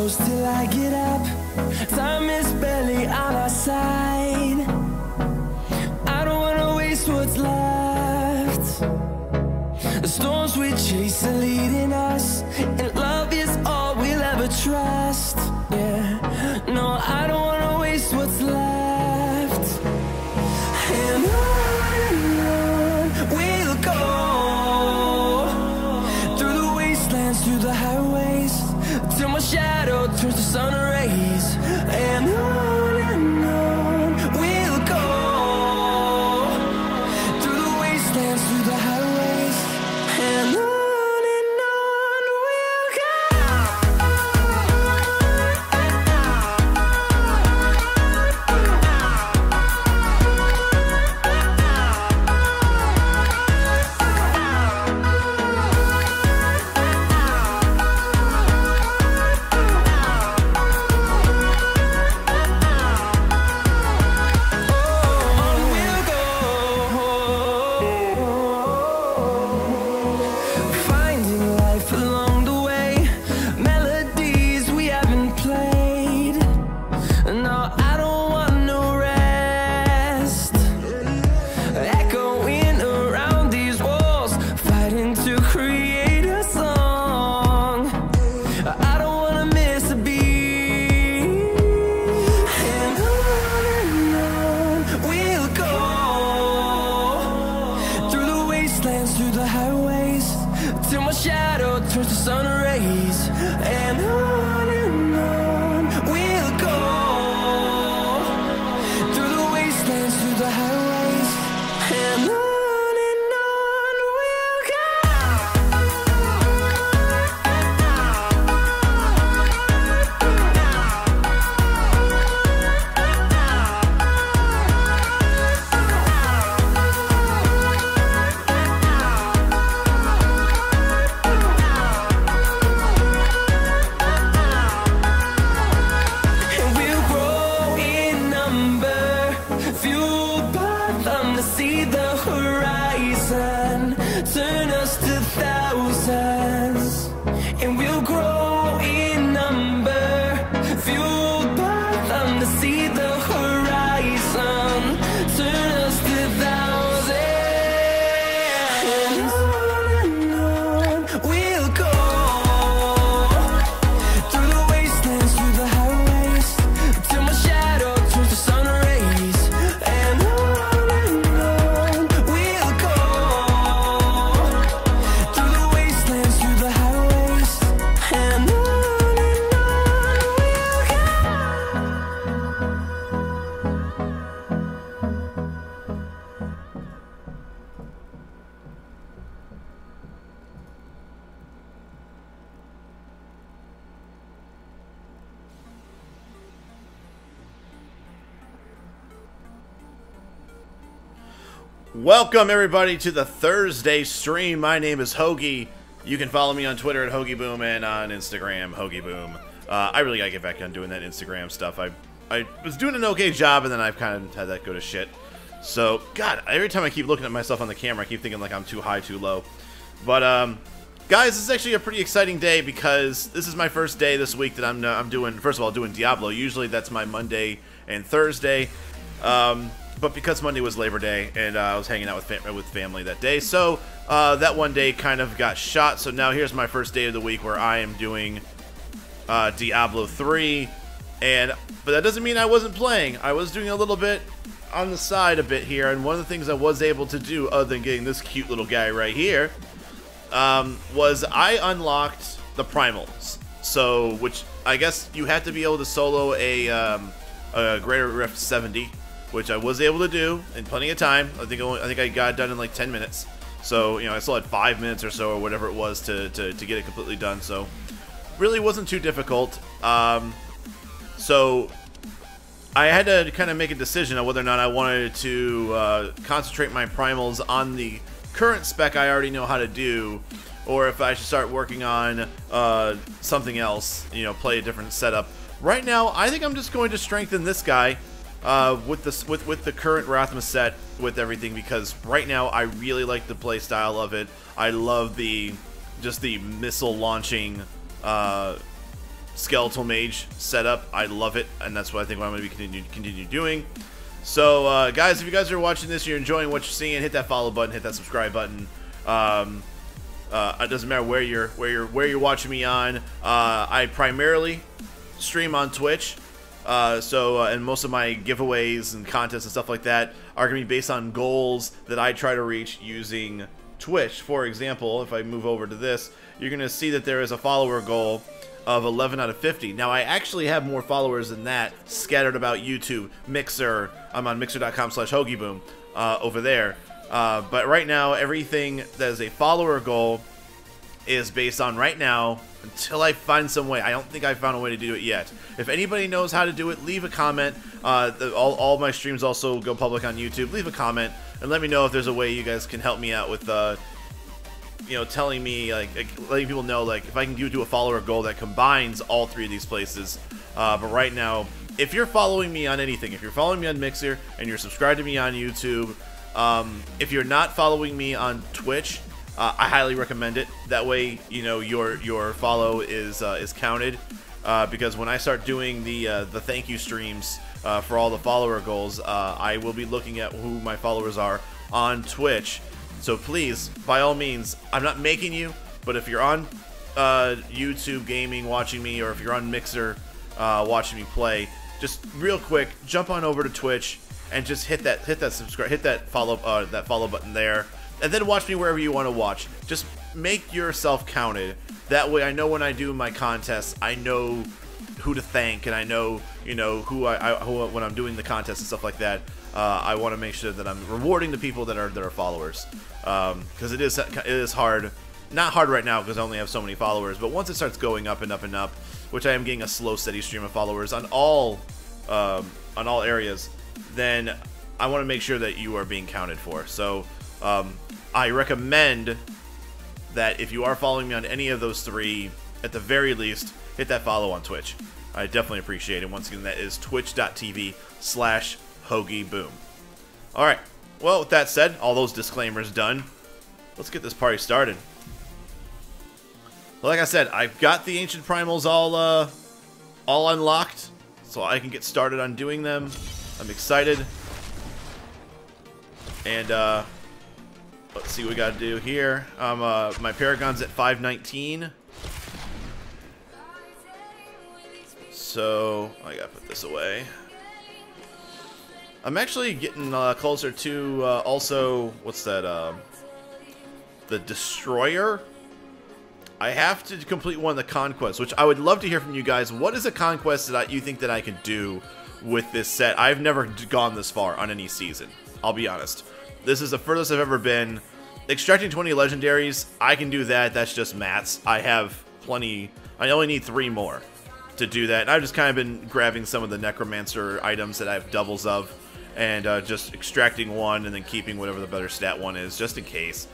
close till I get up. Time is barely on our side. I don't wanna waste what's left. The storms we chase are leading us, and love is all we'll ever trust. Yeah, no, I don't wanna waste what's left. And on we'll go, through the wastelands, through the highways, till my shadow turns to sun rays. And on we'll go, through the wastelands, through the highways, and on we'll go. Finding life along the way, melodies we haven't played. No, I don't want no rest. Echoing around these walls, fighting to create a song. I don't wanna miss a beat. And on we'll go, through the wastelands, through the highways, till my shadow turns to sun rays. And on we'll go, through the wastelands, through the highways, and on we'll go. And we'll grow in number, fueled by them to see the horizon, turn us to thousands. And we'll grow in number, fueled by them to see the horizon, turn us to thousands. And on we'll go, through the wastelands, through the highways, till my shadow turns to sun rays. And on we'll go, through the wastelands, through the highways, and on we'll go. Welcome everybody to the Thursday stream. My name is Hoagie. You can follow me on Twitter at HoagieBoom and on Instagram, HoagieBoom. I really gotta get back on doing that Instagram stuff. I was doing an okay job, and then I've kind of had that go to shit. So, God, every time I keep looking at myself on the camera, I keep thinking like I'm too high, too low. But, guys, this is actually a pretty exciting day because this is my first day this week that I'm doing, first of all, doing Diablo. Usually that's my Monday and Thursday. But because Monday was Labor Day and I was hanging out with family that day, so that one day kind of got shot. So now here's my first day of the week where I am doing Diablo 3, but that doesn't mean I wasn't playing. I was doing a little bit on the side a bit here, and one of the things I was able to do, other than getting this cute little guy right here, was I unlocked the PRIMALs. So, which I guess you have to be able to solo a Greater Rift 70. Which I was able to do in plenty of time. I think I got it done in like 10 minutes. So, you know, I still had 5 minutes or so or whatever it was to get it completely done. So, really wasn't too difficult. So, I had to kind of make a decision on whether or not I wanted to concentrate my primals on the current spec I already know how to do, or if I should start working on something else, you know, play a different setup. Right now, I think I'm just going to strengthen this guy with the current Rathmamancer set with everything, because right now I really like the play style of it. I love just the missile launching skeletal mage setup. I love it, and that's what I think I'm going to be continue doing. So, guys, if you guys are watching this, you're enjoying what you're seeing, hit that follow button, hit that subscribe button. It doesn't matter where you're watching me on. I primarily stream on Twitch. And most of my giveaways and contests and stuff like that are going to be based on goals that I try to reach using Twitch. For example, if I move over to this, you're going to see that there is a follower goal of 11 out of 50. Now, I actually have more followers than that scattered about YouTube, Mixer. I'm on mixer.com/hoagieboom over there. But right now, everything that is a follower goal is based on right now until I find some way. I don't think I've found a way to do it yet. If anybody knows how to do it, leave a comment. All my streams also go public on YouTube. Leave a comment and let me know if there's a way you guys can help me out with, you know, telling me, like letting people know, like, if I can do a follower goal that combines all three of these places. But right now, if you're following me on anything, if you're following me on Mixer and you're subscribed to me on YouTube, if you're not following me on Twitch, I highly recommend it. That way, you know, your follow is counted. Because when I start doing the thank you streams for all the follower goals, I will be looking at who my followers are on Twitch. So please, by all means, I'm not making you, but if you're on YouTube gaming watching me, or if you're on Mixer watching me play, just real quick, jump on over to Twitch and just hit that subscribe, hit that follow button there, and then watch me wherever you want to watch. Just make yourself counted. That way, I know when I do my contests, I know who to thank, and I know, you know, who when I'm doing the contests and stuff like that. I want to make sure that I'm rewarding the people that are followers, because it is hard. Not hard right now because I only have so many followers, but once it starts going up and up and up, which I am getting a slow, steady stream of followers on all areas, then I want to make sure that you are being counted for. So I recommend that if you are following me on any of those three, at the very least, hit that follow on Twitch. I definitely appreciate it. Once again, that is twitch.tv/hoagieboom. Alright, well, with that said, all those disclaimers done, let's get this party started. Well, like I said, I've got the ancient primals all unlocked, so I can get started on doing them. I'm excited. And let's see what we gotta do here. My Paragon's at 519. So I gotta put this away. I'm actually getting closer to also, what's that? The Destroyer. I have to complete one of the conquests, which I would love to hear from you guys. What is a conquest that you think that I could do with this set? I've never gone this far on any season, I'll be honest. This is the furthest I've ever been. Extracting 20 legendaries, I can do that. That's just mats. I have plenty. I only need 3 more to do that. And I've just kind of been grabbing some of the Necromancer items that I have doubles of, and just extracting one and then keeping whatever the better stat one is, just in case.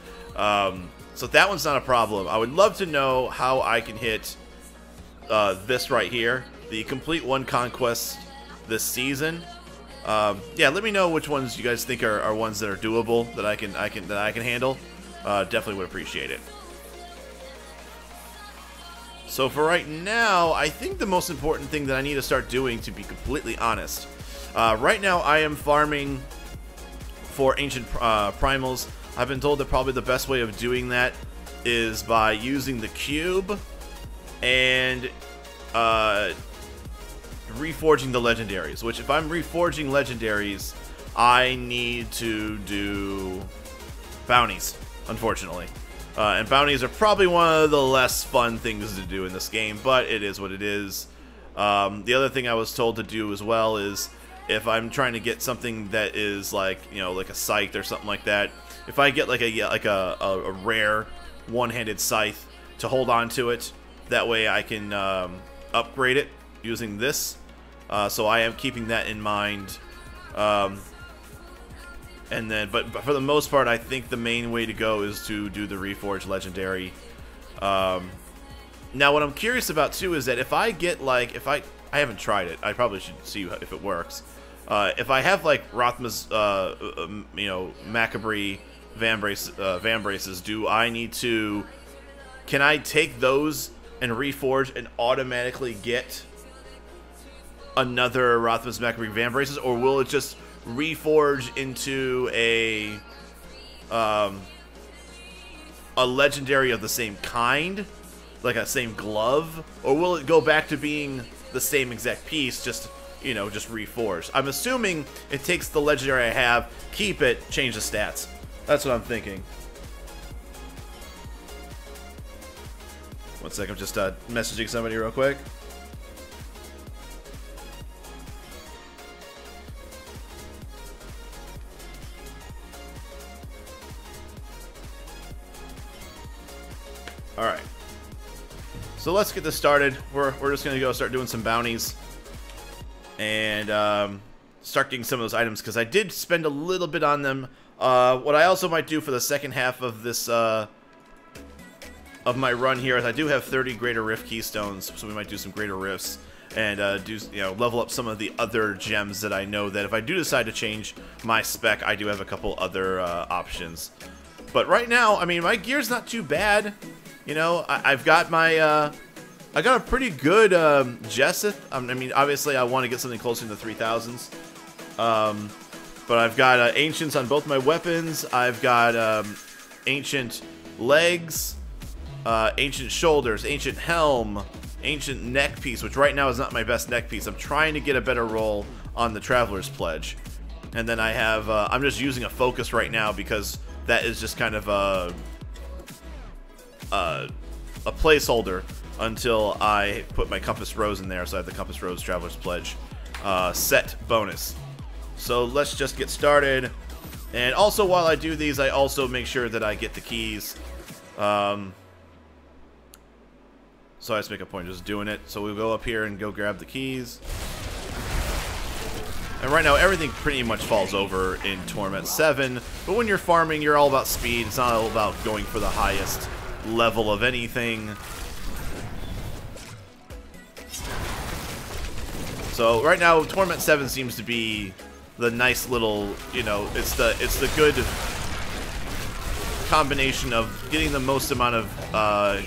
So that one's not a problem. I would love to know how I can hit this right here, the complete one conquest this season. Yeah, let me know which ones you guys think are ones that are doable, that I can handle. Definitely would appreciate it. So for right now, I think the most important thing that I need to start doing, to be completely honest, right now I am farming for ancient primals. I've been told that probably the best way of doing that is by using the cube and reforging the legendaries, which if I'm reforging legendaries, I need to do bounties, unfortunately. And bounties are probably one of the less fun things to do in this game, but it is what it is. The other thing I was told to do as well is, if I'm trying to get something that is like, you know, like a scythe or something like that, if I get like a rare one-handed scythe, to hold on to it, that way I can upgrade it using this. So I am keeping that in mind. And then, but for the most part, I think the main way to go is to do the Reforged Legendary. Now, what I'm curious about too is that if I get like, I haven't tried it. I probably should see if it works. If I have like Rothma's, you know, Macabre Vambraces, do I need to? Can I take those and reforge and automatically get another Rathmamancer revamp races, or will it just reforge into a legendary of the same kind, like a same glove, or will it go back to being the same exact piece, just, you know, just reforged? I'm assuming it takes the legendary I have, keep it, change the stats. That's what I'm thinking. One sec, I'm just messaging somebody real quick. Alright. So let's get this started. We're just going to go start doing some bounties. And start getting some of those items, because I did spend a little bit on them. What I also might do for the second half of this of my run here is I do have 30 Greater Rift Keystones, so we might do some Greater Rifts and level up some of the other gems that I know that if I do decide to change my spec, I do have a couple other options. But right now, I mean, my gear's not too bad. You know, I've got my I got a pretty good Jessup. I mean, obviously, I want to get something closer to the 3000s. But I've got Ancients on both my weapons. I've got Ancient Legs, Ancient Shoulders, Ancient Helm, Ancient Neck Piece, which right now is not my best neck piece. I'm trying to get a better roll on the Traveler's Pledge. And then I have, I'm just using a Focus right now because that is just kind of a placeholder until I put my Compass Rose in there. So I have the Compass Rose Traveler's Pledge set bonus. So let's just get started. And also while I do these, I also make sure that I get the keys. So I just make a point of just doing it. So we'll go up here and go grab the keys. And right now, everything pretty much falls over in Torment 7. But when you're farming, you're all about speed. It's not all about going for the highest level of anything. So right now, Torment 7 seems to be the nice little, you know, it's the good combination of getting the most amount of,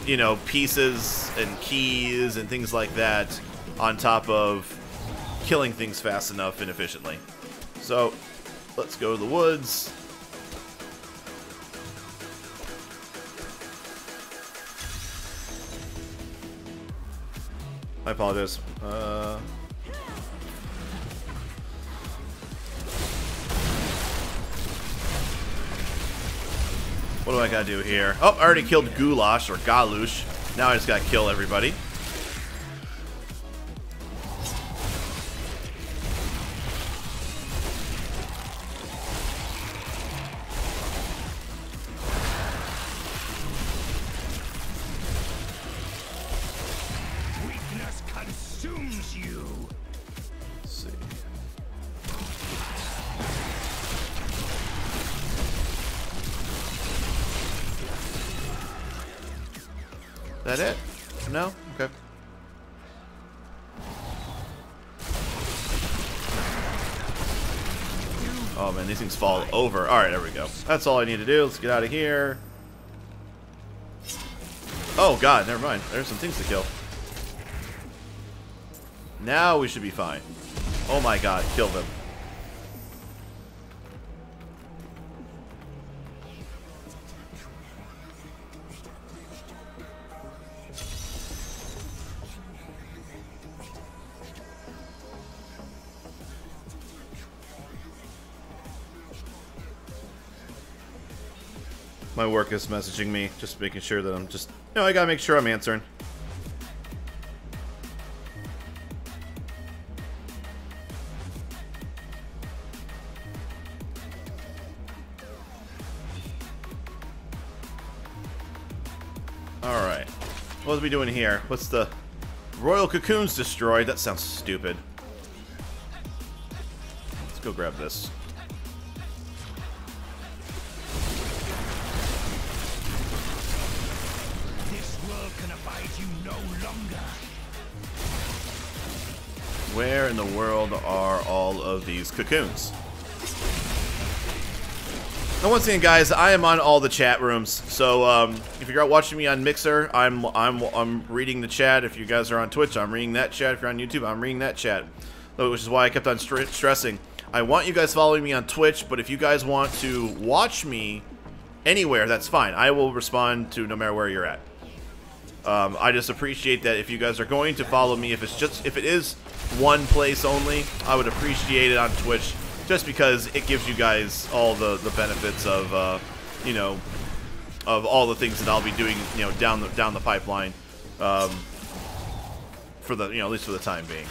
you know, pieces and keys and things like that on top of killing things fast enough and efficiently. So let's go to the woods. I apologize. What do I gotta do here? Oh, I already killed Goulash or Galush. Now I just gotta kill everybody. Weakness consumes you. Let's see. That it? No? Okay. Oh man, these things fall over. Alright, there we go. That's all I need to do. Let's get out of here. Oh god, never mind. There's some things to kill. Now we should be fine. Oh my god, kill them. My work is messaging me, just making sure that I'm just, you know, I gotta make sure I'm answering. Alright. What are we doing here? What's the... Royal Cocoons destroyed? That sounds stupid. Let's go grab this. Where in the world are all of these cocoons? And once again, guys, I am on all the chat rooms. So if you're out watching me on Mixer, I'm reading the chat. If you guys are on Twitch, I'm reading that chat. If you're on YouTube, I'm reading that chat. Which is why I kept on stressing. I want you guys following me on Twitch, but if you guys want to watch me anywhere, that's fine. I will respond to no matter where you're at. I just appreciate that if you guys are going to follow me, if it is one place only, I would appreciate it on Twitch, just because it gives you guys all the benefits of you know, of all the things that I'll be doing, you know, down the pipeline, for the, you know, at least for the time being.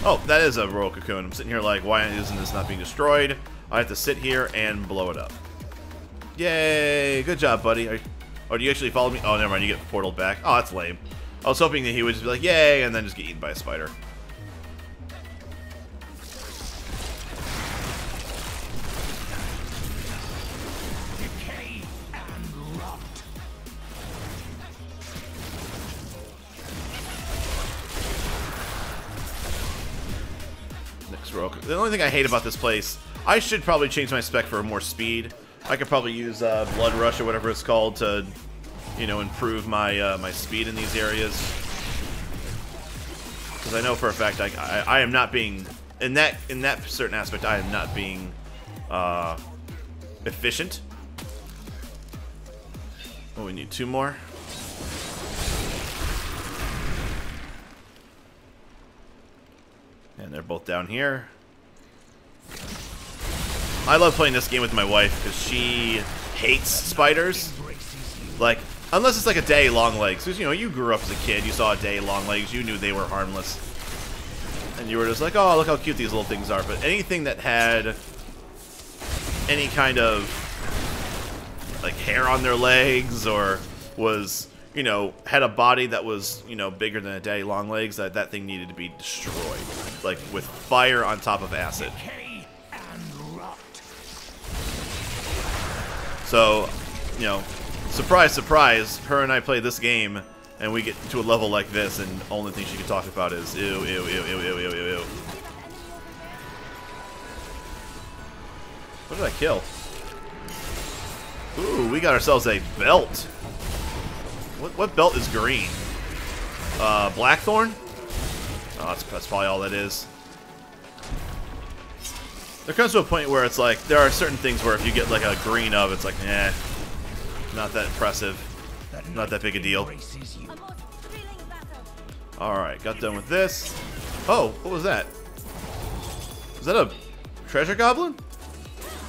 Oh, that is a royal cocoon. I'm sitting here like, why isn't this not being destroyed? I have to sit here and blow it up. Yay! Good job, buddy. Oh, do you actually follow me? Oh, never mind. You get portaled back. Oh, that's lame. I was hoping that he would just be like, yay, and then just get eaten by a spider. Decay and rot. Next royal cocoon. The only thing I hate about this place, I should probably change my spec for more speed. I could probably use Blood Rush or whatever it's called to, you know, improve my my speed in these areas. Because I know for a fact I am not being in that certain aspect. I am not being efficient. Oh, we need 2 more. And they're both down here. I love playing this game with my wife because she hates spiders. Like, unless it's like a day long legs. Because, you know, you grew up as a kid, you saw a day long legs, you knew they were harmless. And you were just like, oh, look how cute these little things are. But anything that had any kind of, like, hair on their legs or was, you know, had a body that was, you know, bigger than a day long legs, that thing needed to be destroyed. Like, with fire on top of acid. So, you know, surprise, surprise, her and I play this game, and we get to a level like this, and the only thing she can talk about is, ew, ew, ew, ew, ew, ew, ew, ew. What did I kill? Ooh, we got ourselves a belt. What belt is green? Blackthorn? Oh, that's probably all that is. There comes to a point where it's like, there are certain things where if you get like a green of, it's like, eh, not that impressive, not that big a deal. Alright, got done with this. Oh, what was that? Was that a treasure goblin?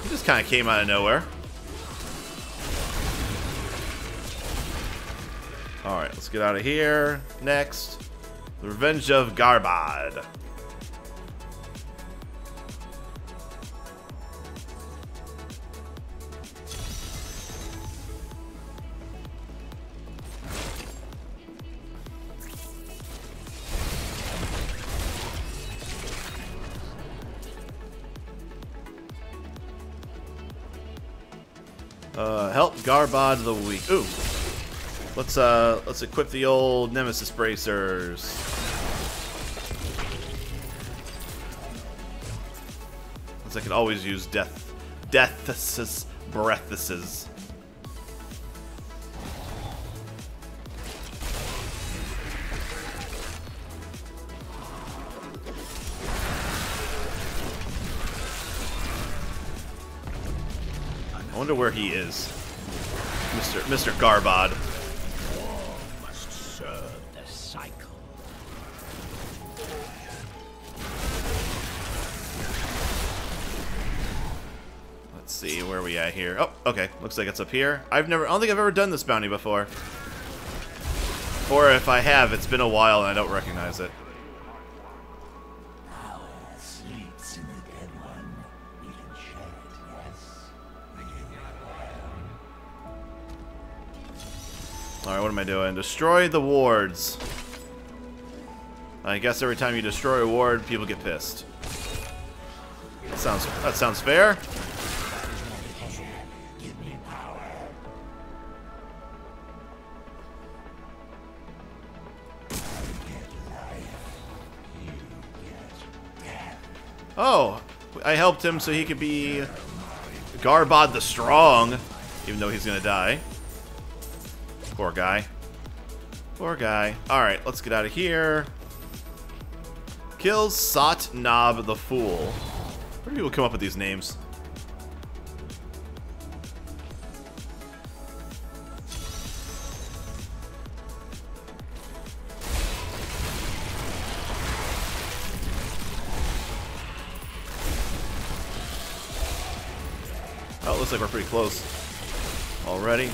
He just kind of came out of nowhere. Alright, let's get out of here. Next, the Revenge of Garbad. Help Garbad the weak. Ooh. Let's equip the old Nemesis bracers. Since I can always use death's breathuses. I wonder where he is. Mr. Garbad. Must serve the cycle. Let's see, where are we at here? Oh, okay. Looks like it's up here. I don't think I've ever done this bounty before. Or if I have, it's been a while and I don't recognize it. Alright, what am I doing? Destroy the wards. I guess every time you destroy a ward, people get pissed. That sounds fair. Oh, I helped him so he could be Garbod the Strong, even though he's gonna die. Poor guy. Poor guy. Alright, let's get out of here. Kills Sot Nob the Fool. Where do people come up with these names? Oh, it looks like we're pretty close already.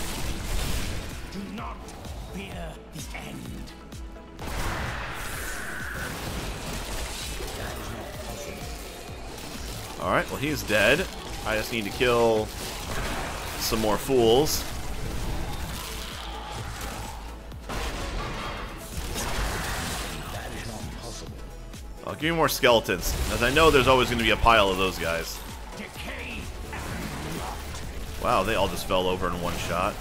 Do not fear the end. Alright, well he's dead. I just need to kill some more fools. I'll give me more skeletons, as I know there's always going to be a pile of those guys. Decay. Wow, they all just fell over in one shot.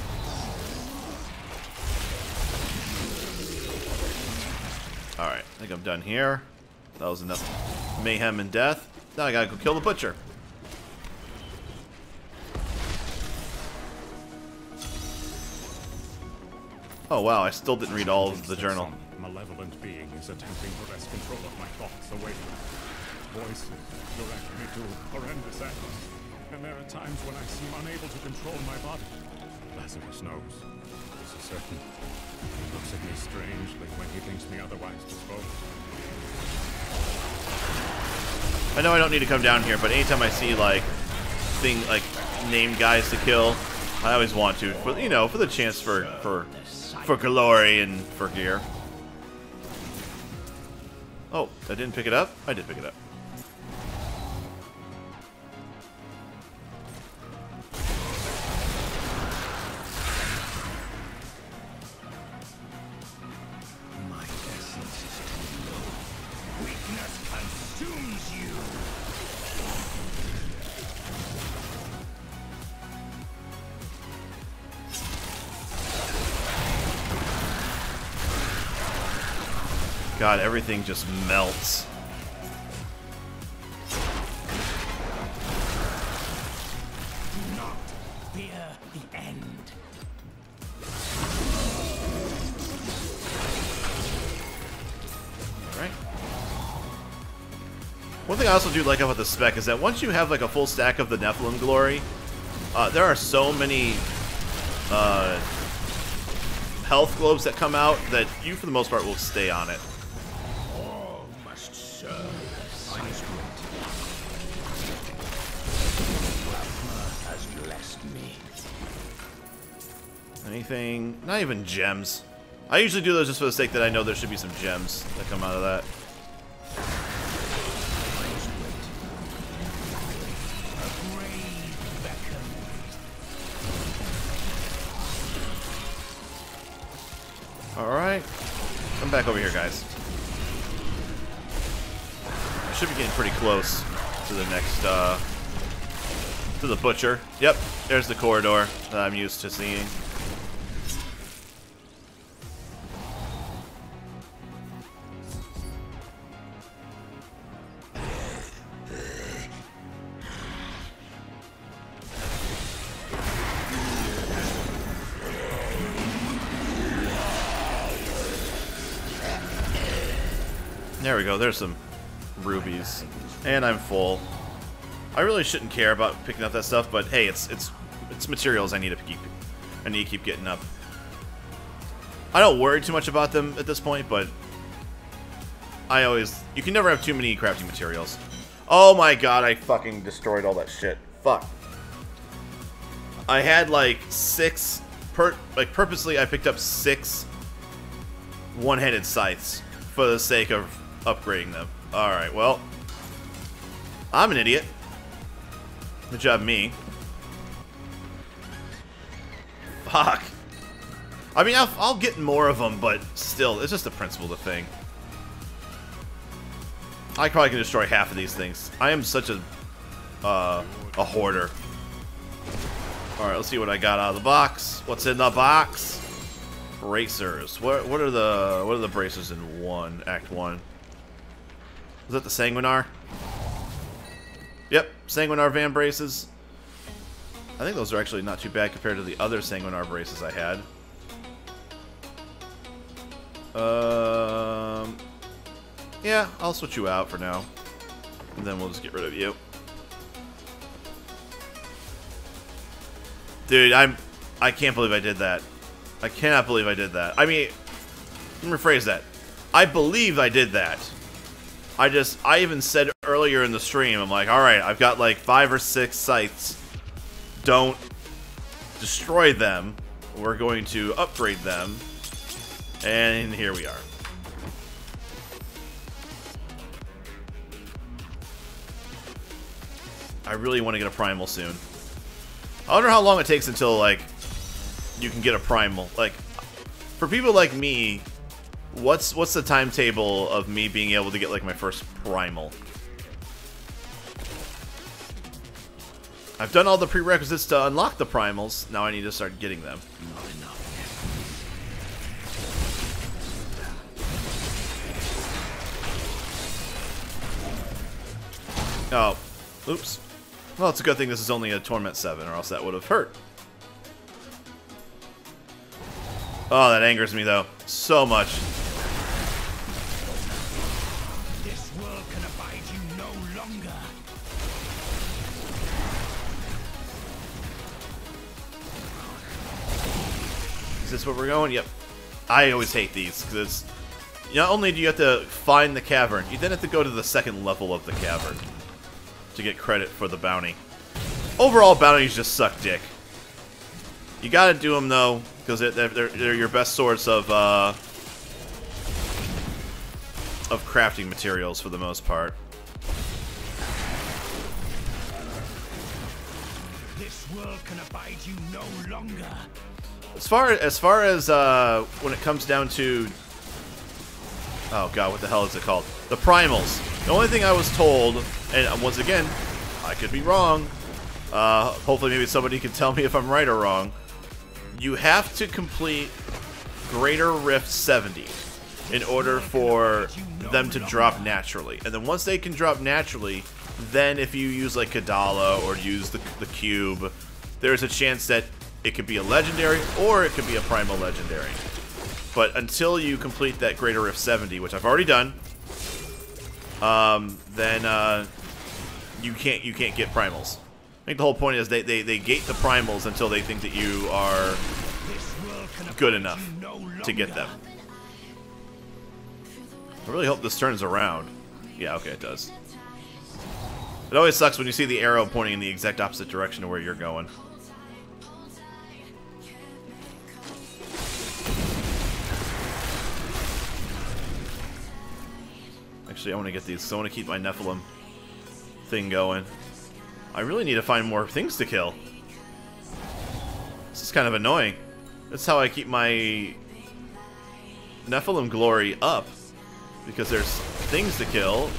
Alright, I think I'm done here. That was enough mayhem and death. Now I gotta go kill the butcher. Oh wow, I still didn't read all of the journal. Some malevolent being is attempting to wrest control of my thoughts away from me. Voices direct me to horrendous acts. And there are times when I seem unable to control my body. Lazarus knows. This is certain. He looks at me strangely when he thinks me otherwise disposed. I know I don't need to come down here, but anytime I see like named guys to kill, I always want to, for, you know, for the chance for glory and for gear. Oh, I didn't pick it up? I did pick it up. My essence is too low. Weakness consumes you. God, everything just melts. Do not fear the end. Alright. One thing I also do like about the spec is that once you have like a full stack of the Nephilim glory, there are so many health globes that come out that you, for the most part, will stay on it. All must serve the cycle. Rathma has blessed me. Anything? Not even gems. I usually do those just for the sake that I know there should be some gems that come out of that. Alright. Come back over here, guys. I should be getting pretty close to the next, to the butcher. Yep, there's the corridor that I'm used to seeing. There we go, there's some rubies. And I'm full. I really shouldn't care about picking up that stuff, but hey, it's materials I need to keep getting up. I don't worry too much about them at this point, but you can never have too many crafting materials. Oh my god, I fucking destroyed all that shit. Fuck. I had like 6 purposely I picked up 6 one-handed scythes for the sake of upgrading them. Alright, well, I'm an idiot. Good job, me. Fuck. I mean, I'll get more of them, but still, it's just the principle of the thing. I probably can destroy half of these things. I am such a hoarder. Alright, let's see what I got out of the box. What's in the box? Bracers. What are the bracers in Act 1? Was that the Sanguinar? Yep, Sanguinar Van braces. I think those are actually not too bad compared to the other Sanguinar braces I had. Yeah, I'll switch you out for now. And then we'll just get rid of you. Dude, I can't believe I did that. I cannot believe I did that. I mean, let me rephrase that. I believe I did that. I even said earlier in the stream, I'm like, alright, I've got like 5 or 6 scythes. Don't destroy them. We're going to upgrade them. And here we are. I really want to get a primal soon. I wonder how long it takes until, like, you can get a primal. Like, for people like me, what's the timetable of me being able to get, like, my first primal? I've done all the prerequisites to unlock the primals. Now I need to start getting them. Oh, oops. Well, it's a good thing this is only a Torment 7, or else that would have hurt. Oh, that angers me, though. So much. This world can abide you no longer. Is this where we're going? Yep. I always hate these, because it's... Not only do you have to find the cavern, you then have to go to the second level of the cavern to get credit for the bounty. Overall, bounties just suck dick. You gotta do them, though, because they're your best source of crafting materials for the most part. This world can abide you no longer. As far as when it comes down to, oh god, what the hell is it called? The primals. The only thing I was told, and once again, I could be wrong. Hopefully maybe somebody can tell me if I'm right or wrong. You have to complete Greater Rift 70 in order for them to drop naturally. And then once they can drop naturally, then if you use like Kadala or use the cube, there's a chance that it could be a legendary or it could be a primal legendary. But until you complete that Greater Rift 70, which I've already done, then you can't get primals. I think the whole point is they gate the primals until they think that you are good enough to get them. I really hope this turns around. Yeah, okay, it does. It always sucks when you see the arrow pointing in the exact opposite direction to where you're going. Actually, I want to get these, so I want to keep my Nephilim thing going. I really need to find more things to kill. This is kind of annoying. That's how I keep my Nephilim glory up. Because there's things to kill.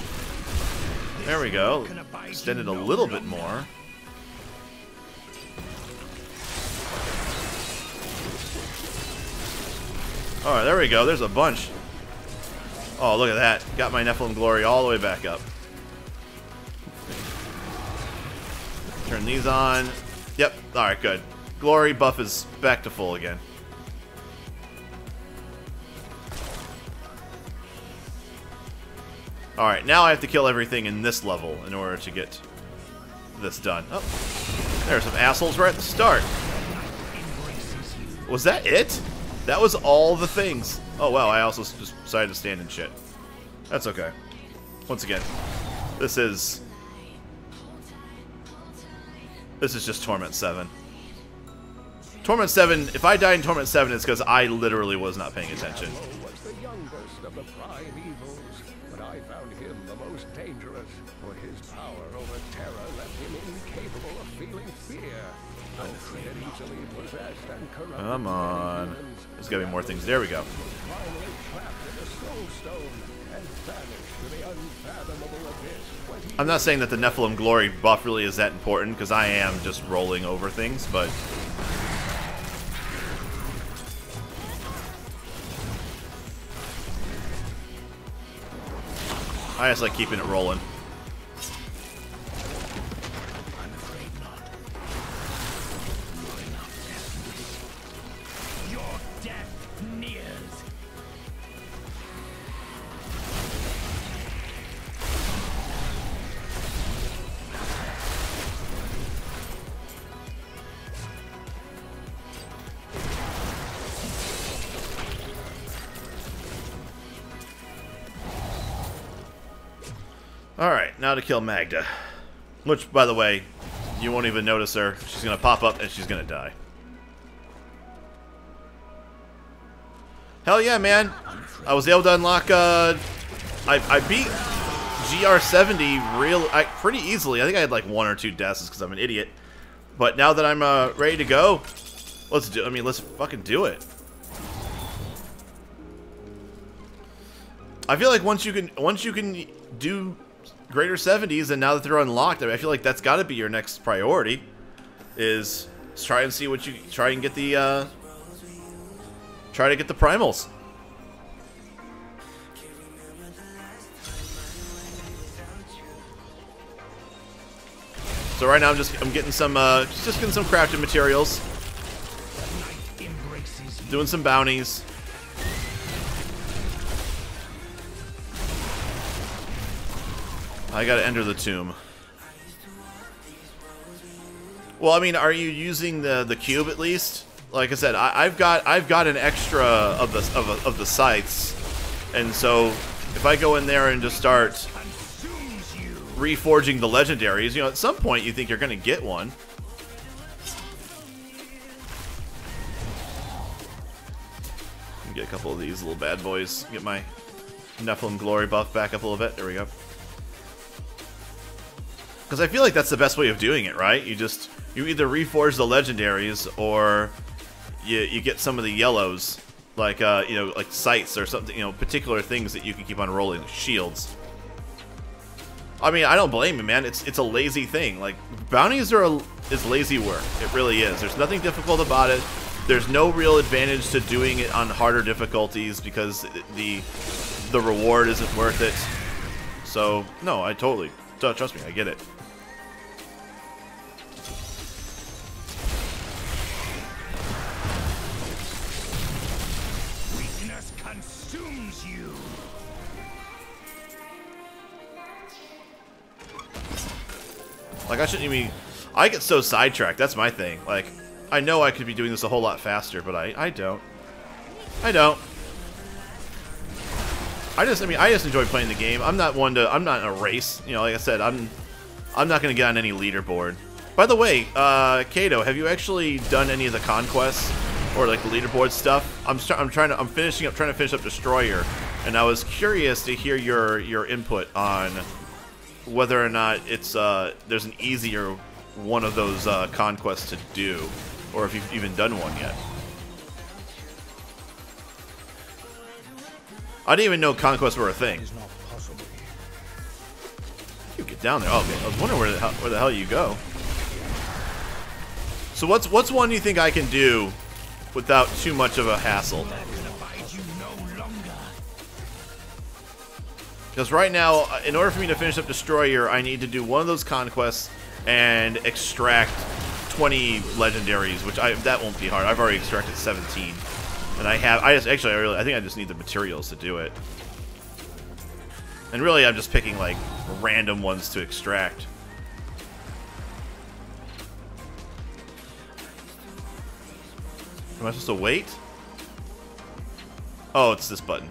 There we go. Extend it a little bit more. Alright, there we go. There's a bunch. Oh, look at that. Got my Nephilim glory all the way back up. Turn these on. Yep. Alright, good. Glory buff is back to full again. Alright, now I have to kill everything in this level in order to get this done. Oh, there are some assholes right at the start. Was that it? That was all the things. Oh wow, I also just decided to stand in shit. That's okay. Once again, this is just Torment 7. Torment 7, if I died in Torment 7, it's because I literally was not paying attention. Was the youngest of the prime evils, but I found him the most dangerous, for his power over terror left him incapable of feeling fear. He had easily possessed and corrupted. Come on. There's gotta be more things. There we go. Finally trapped in the soul stone and vanished to the unfathomable abyss. I'm not saying that the Nephilim glory buff really is that important, because I am just rolling over things, but I just like keeping it rolling. Alright, now to kill Magda. Which, by the way, you won't even notice her. She's gonna pop up and she's gonna die. Hell yeah, man. I was able to unlock, I beat GR70 pretty easily. I think I had like 1 or 2 deaths because I'm an idiot. But now that I'm ready to go, let's fucking do it. I feel like once you can do greater 70s, and now that they're unlocked, I feel like that's got to be your next priority. Is try and see what you try and get the try to get the primals. So right now I'm getting some just getting some crafting materials, doing some bounties. I gotta enter the tomb. Well, I mean, are you using the cube at least? Like I said, I've got an extra of the sites, and so if I go in there and just start reforging the legendaries, you know, at some point you think you're gonna get one. Get a couple of these little bad boys. Get my Nephilim glory buff back up a little bit. There we go. Because I feel like that's the best way of doing it, right? You either reforge the legendaries or you get some of the yellows, like you know, like sights or something, you know, particular things that you can keep on rolling, like shields. I mean, I don't blame you, man. It's a lazy thing. Like, bounties is lazy work. It really is. There's nothing difficult about it. There's no real advantage to doing it on harder difficulties because the reward isn't worth it. So no, I totally trust me. I get it. Consumes you. Like, I shouldn't even... I get so sidetracked. That's my thing. Like, I know I could be doing this a whole lot faster, but I don't. I don't. I just enjoy playing the game. I'm not in a race. You know, like I said, I'm not going to get on any leaderboard. By the way, Kato, have you actually done any of the conquests? Or like the leaderboard stuff? I'm trying to finish up Destroyer, and I was curious to hear your input on whether or not it's there's an easier one of those conquests to do, or if you've even done one yet. I didn't even know conquests were a thing. You get down there. Oh, okay. I was wondering where the hell you go. So what's one you think I can do without too much of a hassle? Because right now, in order for me to finish up Destroyer, I need to do one of those conquests and extract 20 legendaries, which that won't be hard. I've already extracted 17, and I think I just need the materials to do it. And really, I'm just picking like random ones to extract. Am I supposed to wait? Oh, it's this button.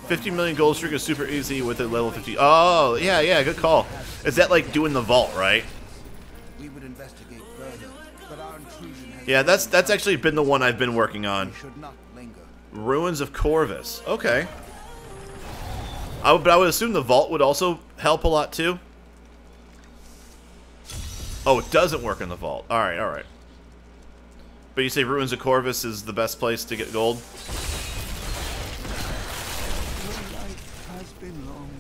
50 million gold streak is super easy with a level 50. Oh, yeah, good call. Is that like doing the vault, right? We would investigate further, but our intrusion has Yeah, that's actually been the one I've been working on. should not linger. Ruins of Corvus. Okay. But I would assume the vault would also help a lot too. Oh, it doesn't work in the vault. Alright. But you say Ruins of Corvus is the best place to get gold? Your life has been long.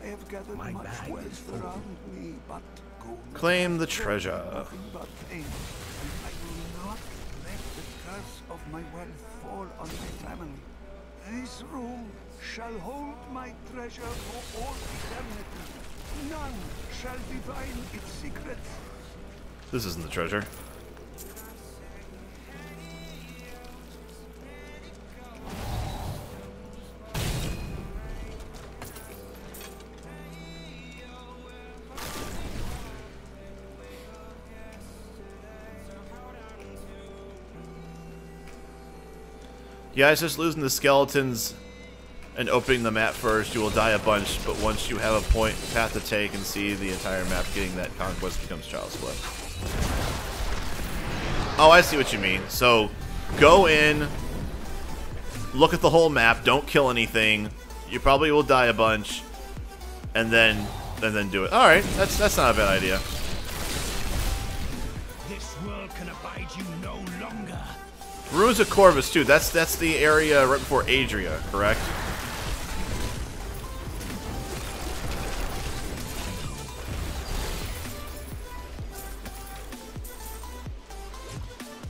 I have gathered much wealth around me, but gold Claim the treasure. nothing but pain. And I will not let the curse of my wealth fall on my family. This room shall hold my treasure for all eternity. None shall divine its secrets. This isn't the treasure. Yeah, it's just losing the skeletons and opening the map first, you will die a bunch, but once you have a path to take and see the entire map, getting that conquest becomes child's play. Oh, I see what you mean. So, go in, look at the whole map, don't kill anything, you probably will die a bunch, and then do it. Alright, that's not a bad idea. This world can abide you no longer. Ruins of Corvus too. That's the area right before Adria, correct?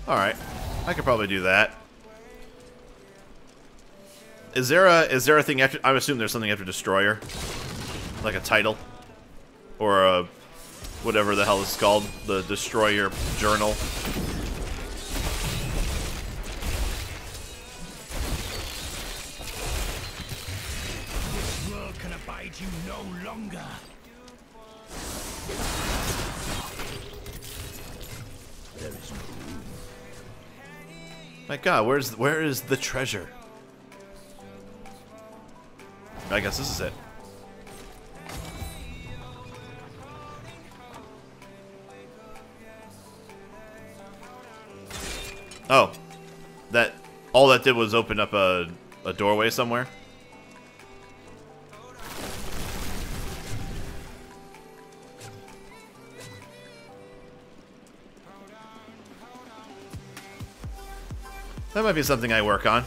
Alright. I could probably do that. Is there a thing after? I assume there's something after Destroyer, like a title, or a whatever the hell this is called, the Destroyer Journal. This world can abide you no longer. There is no room. My God, where is the treasure? I guess this is it. Oh, all that did was open up a doorway somewhere. That might be something I work on.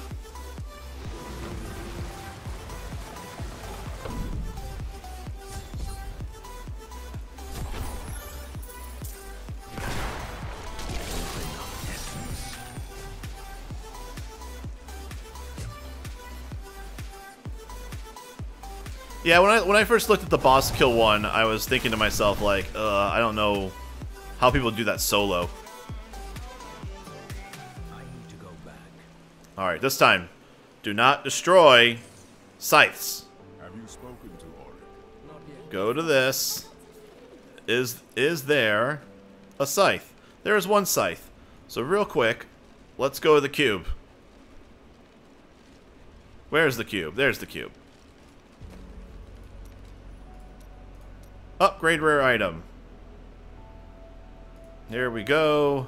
Yeah, when I first looked at the boss kill one, I was thinking to myself like, I don't know how people do that solo. I need to go back. All right, this time, do not destroy scythes. Have you spoken to Auric? Not yet. Go to this. Is there a scythe? There is one scythe. So real quick, let's go to the cube. Where's the cube? There's the cube. Upgrade rare item. Here we go.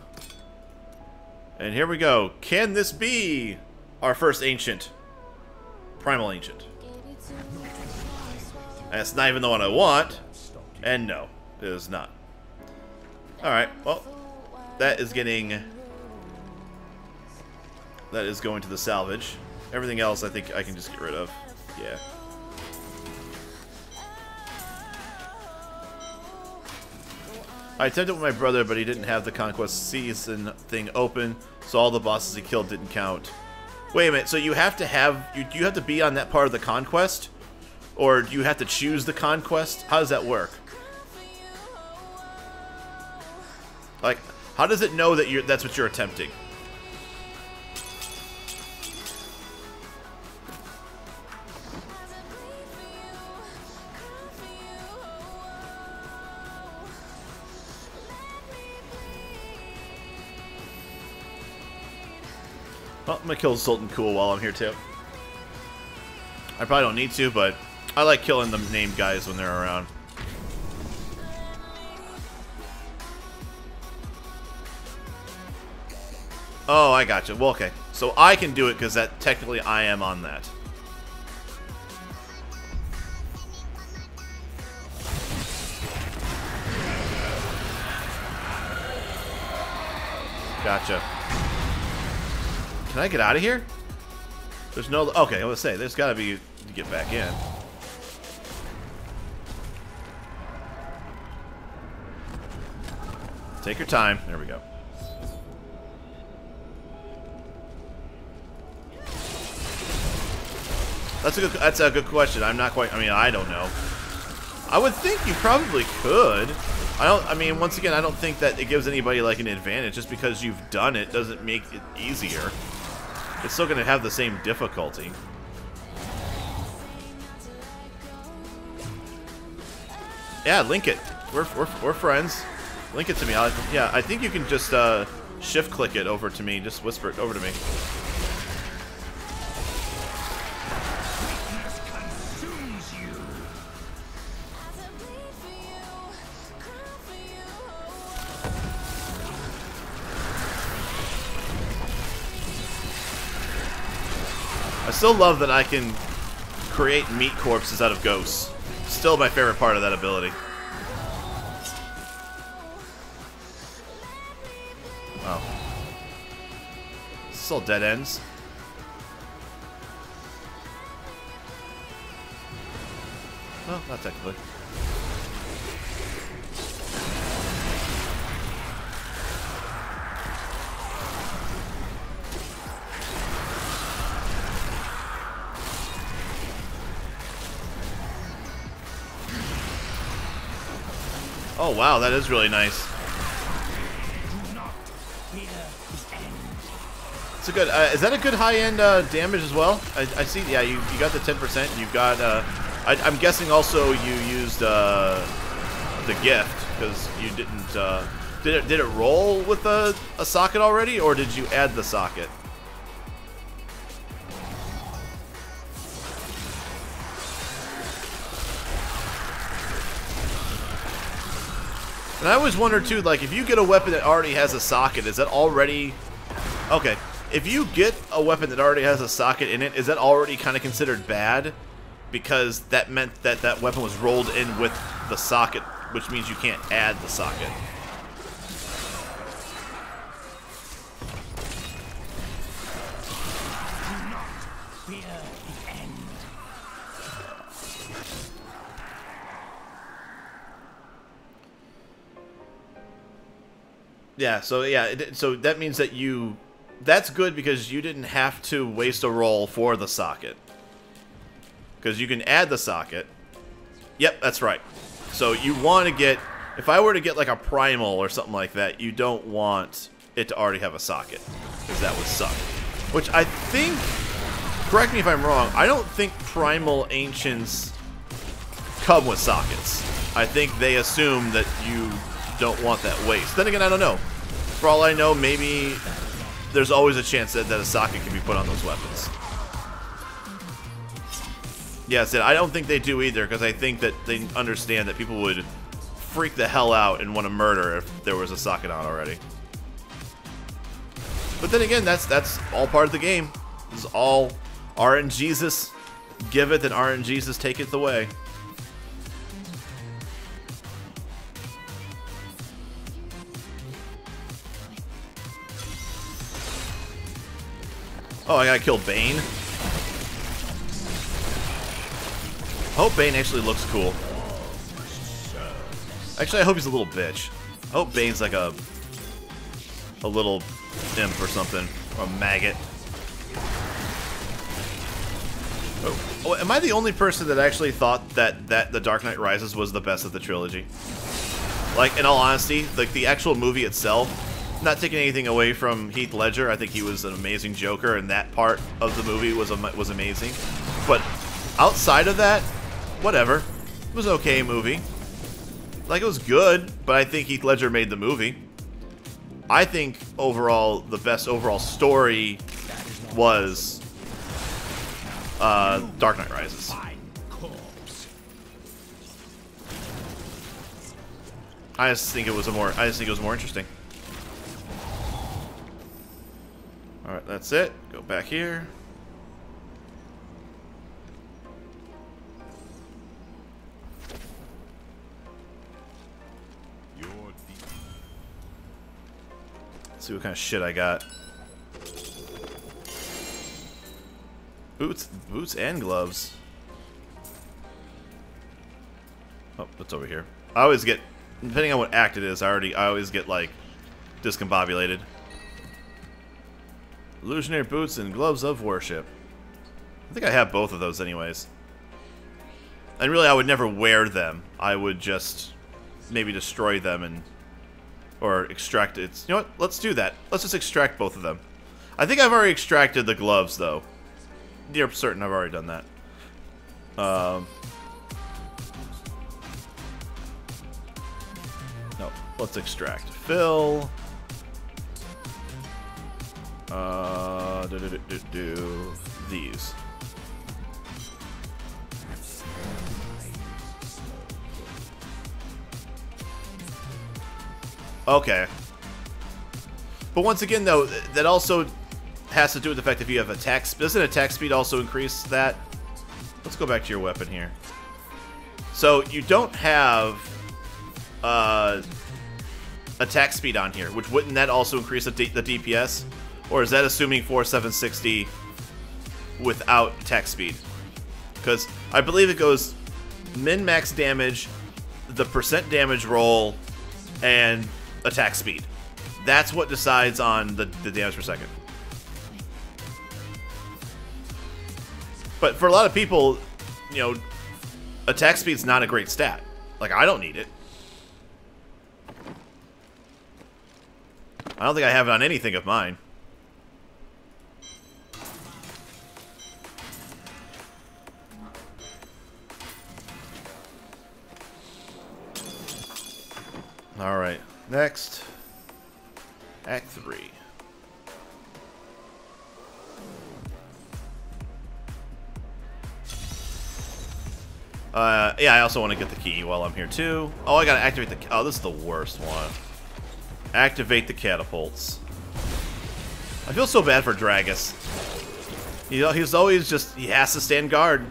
And here we go. Can this be our first ancient? Primal ancient. That's not even the one I want. And no, it is not. Alright, well, that is getting... that is going to the salvage. Everything else I think I can just get rid of. Yeah. I attempted with my brother, but he didn't have the Conquest Season thing open, so all the bosses he killed didn't count. Wait a minute, so you have to have... do you have to be on that part of the Conquest? Or do you have to choose the Conquest? How does that work? Like, how does it know that that's what you're attempting? Well, I'm gonna kill Sultan Cool while I'm here too. I probably don't need to, but I like killing the named guys when they're around. Oh, I gotcha. Well, okay. So I can do it because that technically I am on that. Gotcha. Can I get out of here? There's no... okay, I was gonna say, there's gotta be to get back in. Take your time. There we go. That's a good question. I'm not quite... I mean, I don't know. I would think you probably could. I mean, once again, I don't think that it gives anybody like an advantage. Just because you've done it doesn't make it easier. It's still going to have the same difficulty. Yeah, link it. We're friends. Link it to me. Yeah, I think you can just shift click it over to me. Just whisper it over to me. I still love that I can create meat corpses out of ghosts. Still my favorite part of that ability. Wow. This is all dead ends. Well, not technically. Oh wow, that is really nice. It's a good. Is that a good high-end damage as well? I see. Yeah, you got the 10%. You've got. I'm guessing also you used the gift because you didn't. Did it roll with a socket already, or did you add the socket? And I always wonder too, like if you get a weapon that already has a socket, is that already okay? If you get a weapon that already has a socket in it, is that already kind of considered bad? Because that meant that that weapon was rolled in with the socket, which means you can't add the socket. Yeah, so so that means that that's good because you didn't have to waste a roll for the socket. Because you can add the socket. Yep, that's right. So you want to get, if I were to get like a Primal or something like that, you don't want it to already have a socket. Because that would suck. Which I think, correct me if I'm wrong, I don't think Primal Ancients come with sockets. I think they assume that you don't want that waste. Then again, I don't know. For all I know, maybe there's always a chance that a socket can be put on those weapons. Yes, I don't think they do either, because I think that they understand that people would freak the hell out and want to murder if there was a socket on already. But then again, that's all part of the game. This is all RNGesus give it, and RNGesus take it away. Oh, I gotta kill Bane. I hope Bane actually looks cool. Actually, I hope he's a little bitch. I hope Bane's like a little imp or something. Or a maggot. Oh, am I the only person that actually thought that The Dark Knight Rises was the best of the trilogy? Like, in all honesty, like the actual movie itself, not taking anything away from Heath Ledger, I think he was an amazing Joker, and that part of the movie was amazing. But outside of that, whatever. It was an okay movie. Like, it was good, but I think Heath Ledger made the movie. I think overall, the best overall story was Dark Knight Rises. I just think it was more interesting. Alright, that's it. Go back here. Let's see what kind of shit I got. Boots and gloves. Oh, it's over here. I always get, depending on what act it is, I always get like discombobulated. Illusionary boots and gloves of worship. I think I have both of those anyways. And really, I would never wear them. I would just maybe destroy them and or extract it. You know what? Let's do that. Let's just extract both of them. I think I've already extracted the gloves though. Near certain I've already done that. No, let's extract. Fill. These. Okay. But once again, though, that also has to do with the fact that if you have attack... Doesn't attack speed also increase that? Let's go back to your weapon here. So, you don't have attack speed on here, which wouldn't that also increase the DPS? Or is that assuming 4760 without attack speed? Because I believe it goes min-max damage, the percent damage roll, and attack speed. That's what decides on the damage per second. But for a lot of people, you know, attack speed's not a great stat. Like, I don't need it. I don't think I have it on anything of mine. Alright, next. Act 3. Yeah, I also want to get the key while I'm here too. Oh, I gotta activate the... Oh, this is the worst one. Activate the catapults. I feel so bad for Dragus. You know, he's always just... He has to stand guard.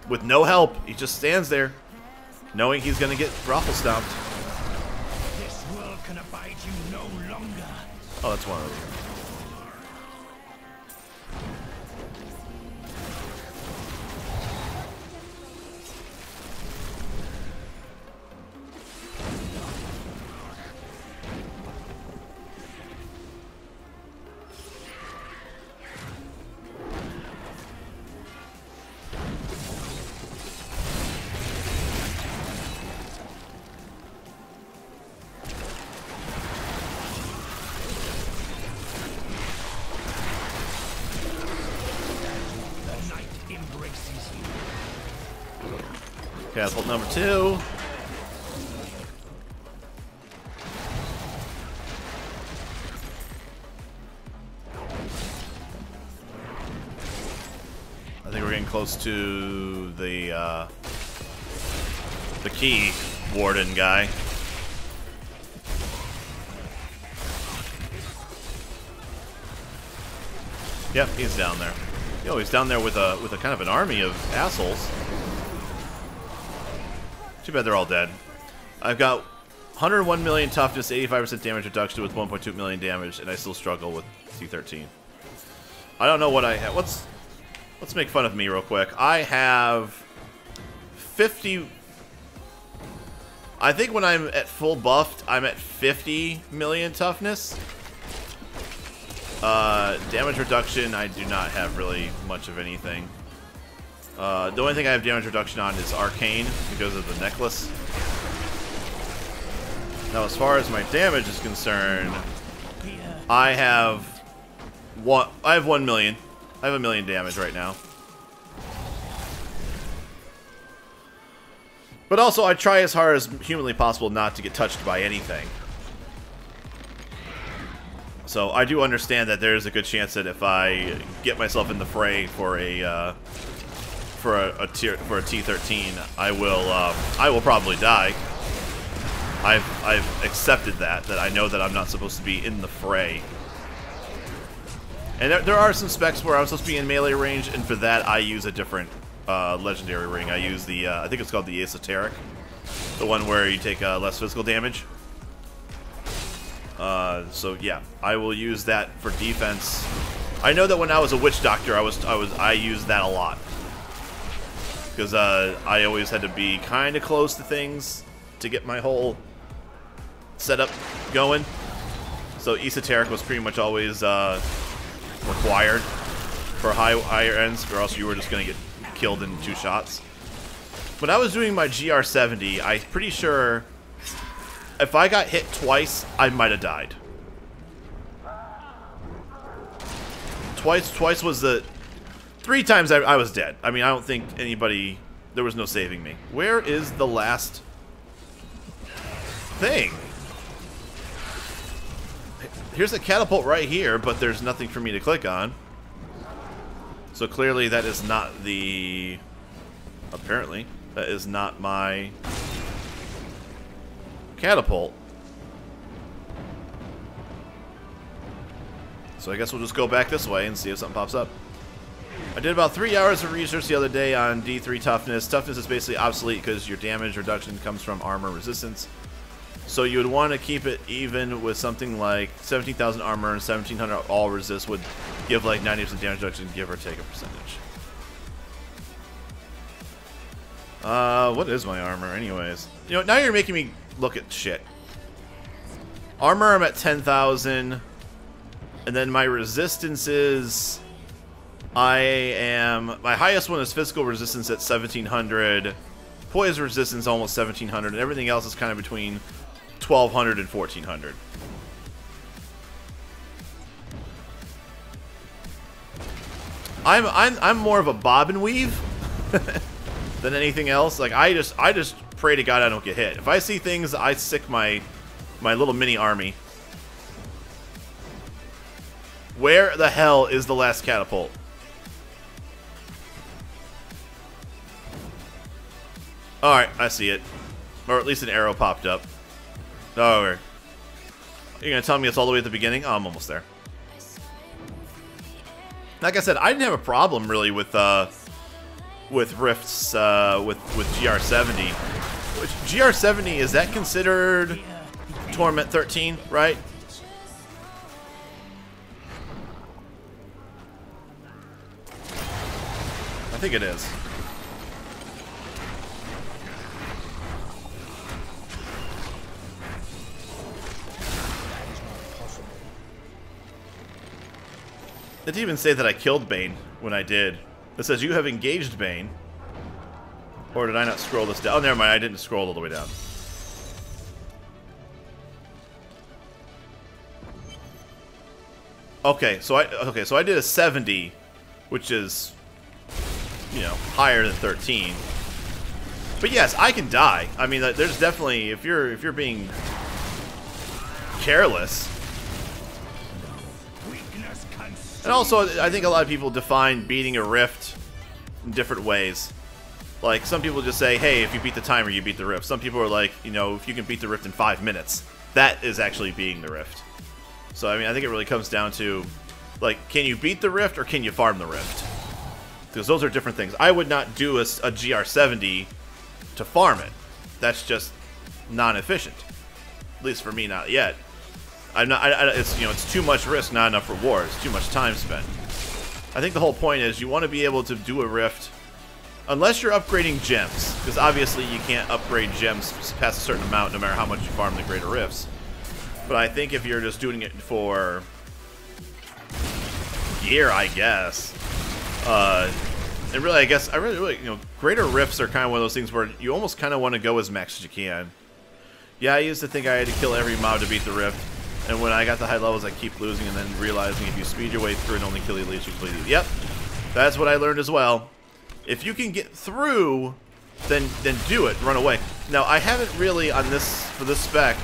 With no help. He just stands there. Knowing he's gonna get Raffle stomped. This world can abide you no longer. Oh, that's one of them. Catapult number 2. I think we're getting close to the key warden guy. Yep, he's down there. Yo, he's down there with a kind of an army of assholes. Too bad they're all dead. I've got 101 million toughness, 85% damage reduction with 1.2 million damage, and I still struggle with C13. I don't know what I have. Let's make fun of me real quick. I have 50... I think when I'm at full buffed, I'm at 50 million toughness. Damage reduction, I do not have really much of anything. The only thing I have damage reduction on is Arcane, because of the necklace. Now, as far as my damage is concerned, I have 1 million. I have 1 million damage right now. But also, I try as hard as humanly possible not to get touched by anything. So I do understand that there is a good chance that if I get myself in the fray for a T13, I will probably die. I've accepted that I know that I'm not supposed to be in the fray. And there are some specs where I'm supposed to be in melee range, and for that I use a different legendary ring. I use the I think it's called the Esoteric, the one where you take less physical damage. So yeah, I will use that for defense. I know that when I was a witch doctor, I used that a lot. Because I always had to be kind of close to things to get my whole setup going. So Esoteric was pretty much always required for higher ends, or else you were just going to get killed in 2 shots. When I was doing my GR70, I'm pretty sure if I got hit twice, I might have died. Twice was the... 3 times I was dead. I mean, I don't think anybody... There was no saving me. Where is the last thing? Here's a catapult right here, but there's nothing for me to click on. So clearly that is not the... Apparently, that is not my catapult. So I guess we'll just go back this way and see if something pops up. I did about 3 hours of research the other day on D3 toughness. Toughness is basically obsolete because your damage reduction comes from armor resistance. So you would want to keep it even with something like 17,000 armor and 1,700 all resist would give like 90% damage reduction, give or take a percentage. What is my armor anyways? You know, now you're making me look at shit. Armor, I'm at 10,000. And then my resistance is... my highest one is physical resistance at 1,700. Poison resistance almost 1,700. And everything else is kind of between 1,200 and 1,400. I'm more of a bob and weave than anything else. Like I just pray to God I don't get hit. If I see things, I sick my little mini army. Where the hell is the last catapult? Alright, I see it. Or at least an arrow popped up. Oh, you're gonna tell me it's all the way at the beginning? Oh, I'm almost there. Like I said, I didn't have a problem really with rifts with GR70. Which GR70, is that considered Torment 13, right? I think it is. It didn't even say that I killed Bane when I did. It says you have engaged Bane. Or did I not scroll this down? Oh, never mind. I didn't scroll all the way down. Okay, so I did a 70, which is, you know, higher than 13. But yes, I can die. I mean, there's definitely, if you're being careless. And also, I think a lot of people define beating a rift in different ways. Like, some people just say, hey, if you beat the timer, you beat the rift. Some people are like, you know, if you can beat the rift in 5 minutes, that is actually beating the rift. So, I mean, I think it really comes down to, like, can you beat the rift or can you farm the rift? Because those are different things. I would not do a GR70 to farm it. That's just non-efficient. At least for me, not yet. It's, you know, it's too much risk, not enough reward. It's too much time spent. I think the whole point is you want to be able to do a rift unless you're upgrading gems, because obviously you can't upgrade gems past a certain amount no matter how much you farm the greater rifts. But I think if you're just doing it for gear, I guess, and really, I guess, you know, greater rifts are kind of one of those things where you almost kind of want to go as max as you can. Yeah, I used to think I had to kill every mob to beat the rift. And when I got to high levels, I keep losing and then realizing if you speed your way through and only kill the elites, you completely... Yep, that's what I learned as well. If you can get through, then do it. Run away. Now, I haven't really, for this spec,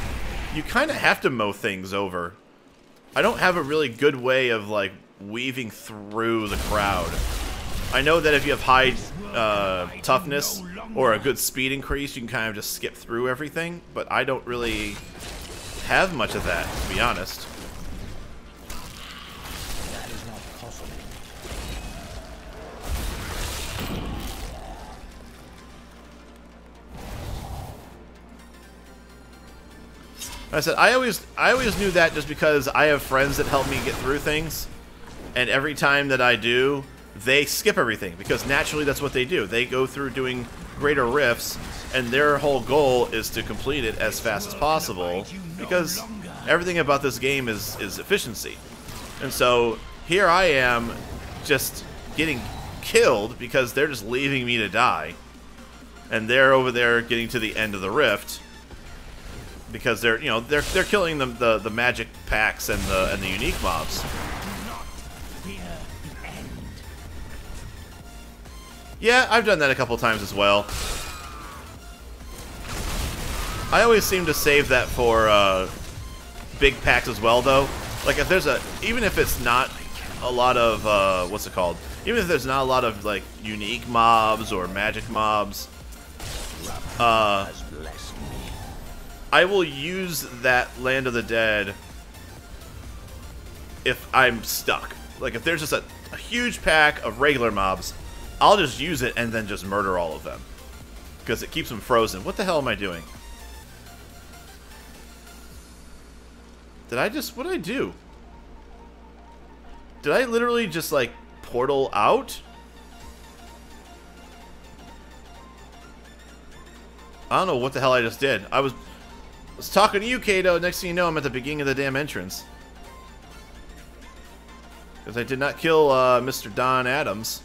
you kind of have to mow things over. I don't have a really good way of, like, weaving through the crowd. I know that if you have high toughness or a good speed increase, you can kind of just skip through everything, but I don't really have much of that, to be honest. That is not possible. I said I always knew that just because I have friends that help me get through things, and every time that I do, they skip everything because naturally that's what they do. They go through doing greater rifts, and their whole goal is to complete it as fast as possible because everything about this game is efficiency. And so here I am just getting killed because they're just leaving me to die, and they're over there getting to the end of the rift because they're, you know, they're killing the magic packs and the unique mobs. Yeah, I've done that a couple times as well. I always seem to save that for big packs as well, though. Like, if there's even if it's not a lot of, what's it called? Even if there's not a lot of, like, unique mobs or magic mobs, I will use that Land of the Dead if I'm stuck. Like, if there's just a huge pack of regular mobs, I'll just use it and then just murder all of them. Because it keeps them frozen. What the hell am I doing? Did I just... what did I do? Did I literally just, like, portal out? I don't know what the hell I just did. I was talking to you, Kato. Next thing you know, I'm at the beginning of the damn entrance. Because I did not kill Mr. Don Adams.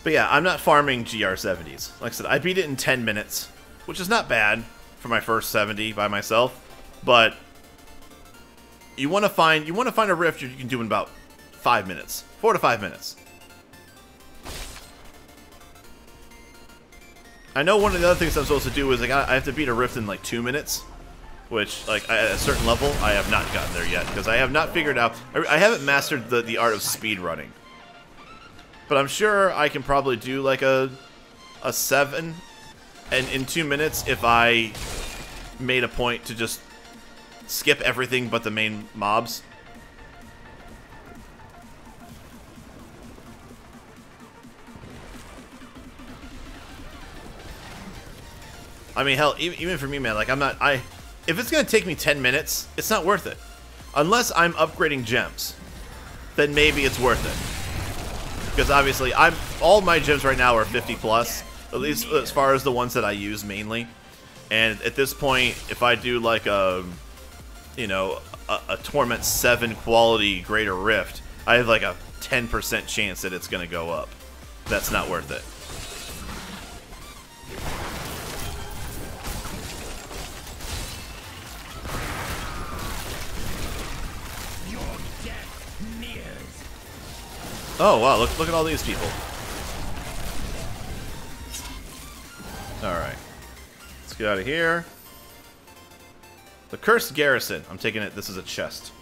But yeah, I'm not farming GR70s. Like I said, I beat it in 10 minutes, which is not bad for my first 70 by myself. But you want to find a rift you can do in about 5 minutes, 4 to 5 minutes. I know one of the other things I'm supposed to do is like I have to beat a rift in like 2 minutes, which like at a certain level I have not gotten there yet because I have not figured out. I haven't mastered the art of speed running. But I'm sure I can probably do like a 7 and in 2 minutes if I made a point to just skip everything but the main mobs. I mean, hell, even for me, man, like if it's gonna take me 10 minutes, it's not worth it. Unless I'm upgrading gems, then maybe it's worth it. Because obviously, all my gems right now are 50 plus, at least as far as the ones that I use mainly. And at this point, if I do like a Torment 7 quality Greater Rift, I have like a 10% chance that it's gonna go up. That's not worth it. Oh wow, look at all these people. Alright. Let's get out of here. The Cursed Garrison. I'm taking it, this is a chest.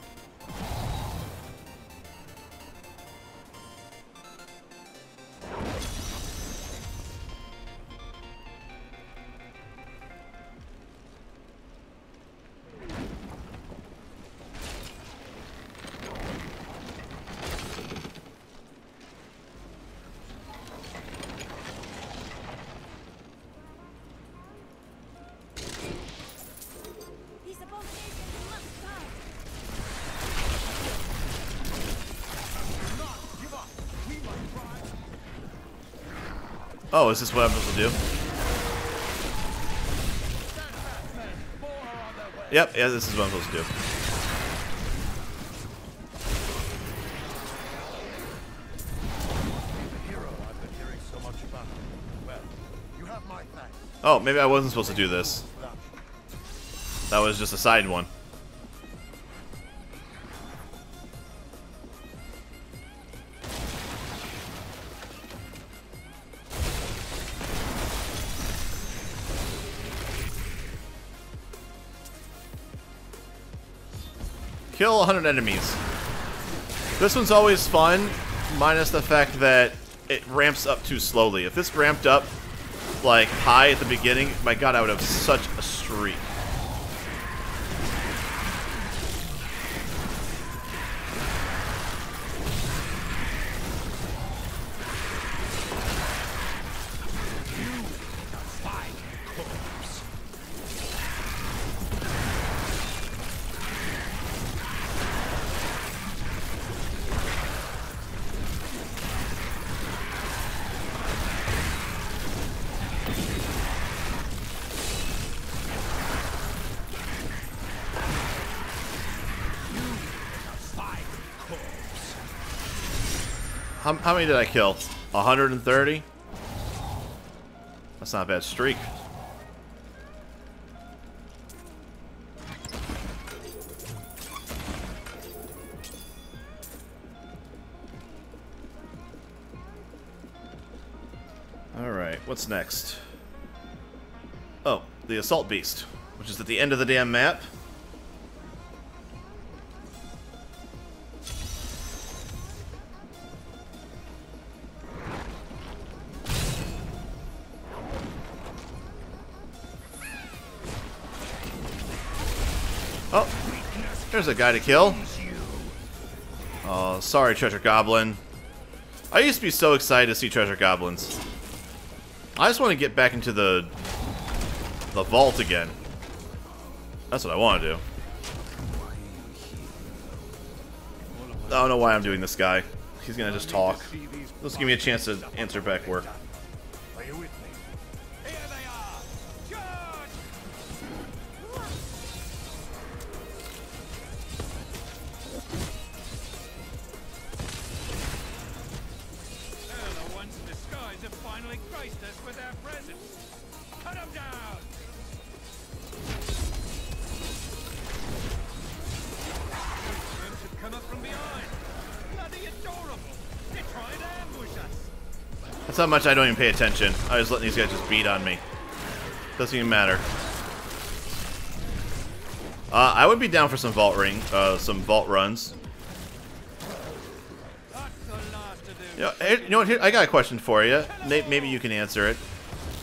Oh, is this what I'm supposed to do? Yep, yeah, this is what I'm supposed to do. Oh, maybe I wasn't supposed to do this. That was just a side one. Kill 100 enemies. This one's always fun, minus the fact that it ramps up too slowly. If this ramped up like high at the beginning, my god, I would have such a streak. How many did I kill? 130? That's not a bad streak. Alright, what's next? Oh, the Assault Beast, which is at the end of the damn map. There's a guy to kill. Oh, sorry, Treasure Goblin. I used to be so excited to see Treasure Goblins. I just want to get back into the vault again. That's what I want to do. I don't know why I'm doing this guy. He's gonna just talk. Let's give me a chance to answer back work. Are you with me? Here they are! Charge! The ones in the skies have finally graced us with their presence. Cut them down! Those have come up from behind. Bloody adorable! They're trying to ambush us. That's how much I don't even pay attention. I just let these guys just beat on me. Doesn't even matter. I would be down for some vault runs. That's the last of them. You know what? Here, I got a question for you. Maybe you can answer it.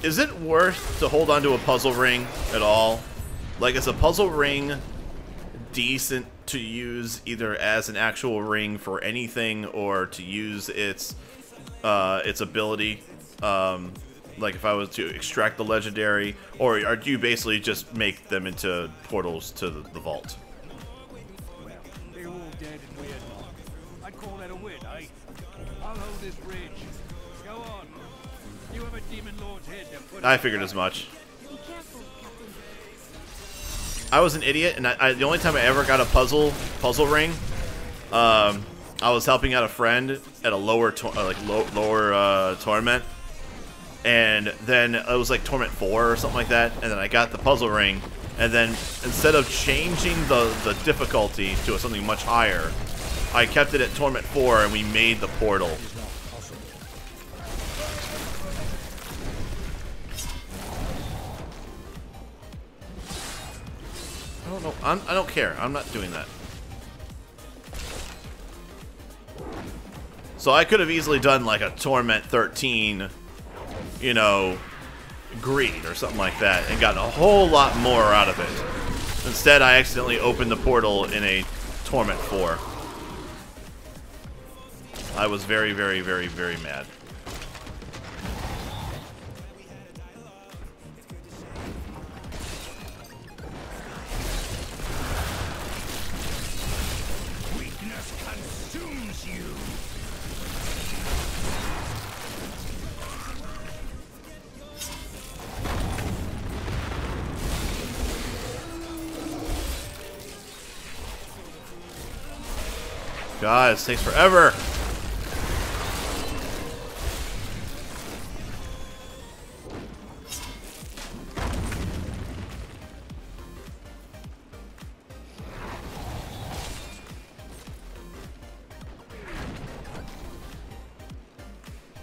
Is it worth to hold on to a puzzle ring at all? Like, is a puzzle ring decent to use either as an actual ring for anything or to use its ability? Like if I was to extract the legendary, or do you basically just make them into portals to the vault? They're all dead and weird. I'd call that a win, eh? I'll hold this bridge. Go on. You have a demon lord's head to put. I figured as much. I was an idiot, and the only time I ever got a puzzle ring, I was helping out a friend at a lower torment, and then it was like Torment 4 or something like that, and then I got the puzzle ring, and then instead of changing the difficulty to something much higher, I kept it at Torment 4, and we made the portal. I don't know. I don't care. I'm not doing that. So I could have easily done like a Torment 13, you know, greed or something like that and gotten a whole lot more out of it. Instead, I accidentally opened the portal in a Torment 4. I was very, very, very, very mad. Weakness consumes you. God, this takes forever.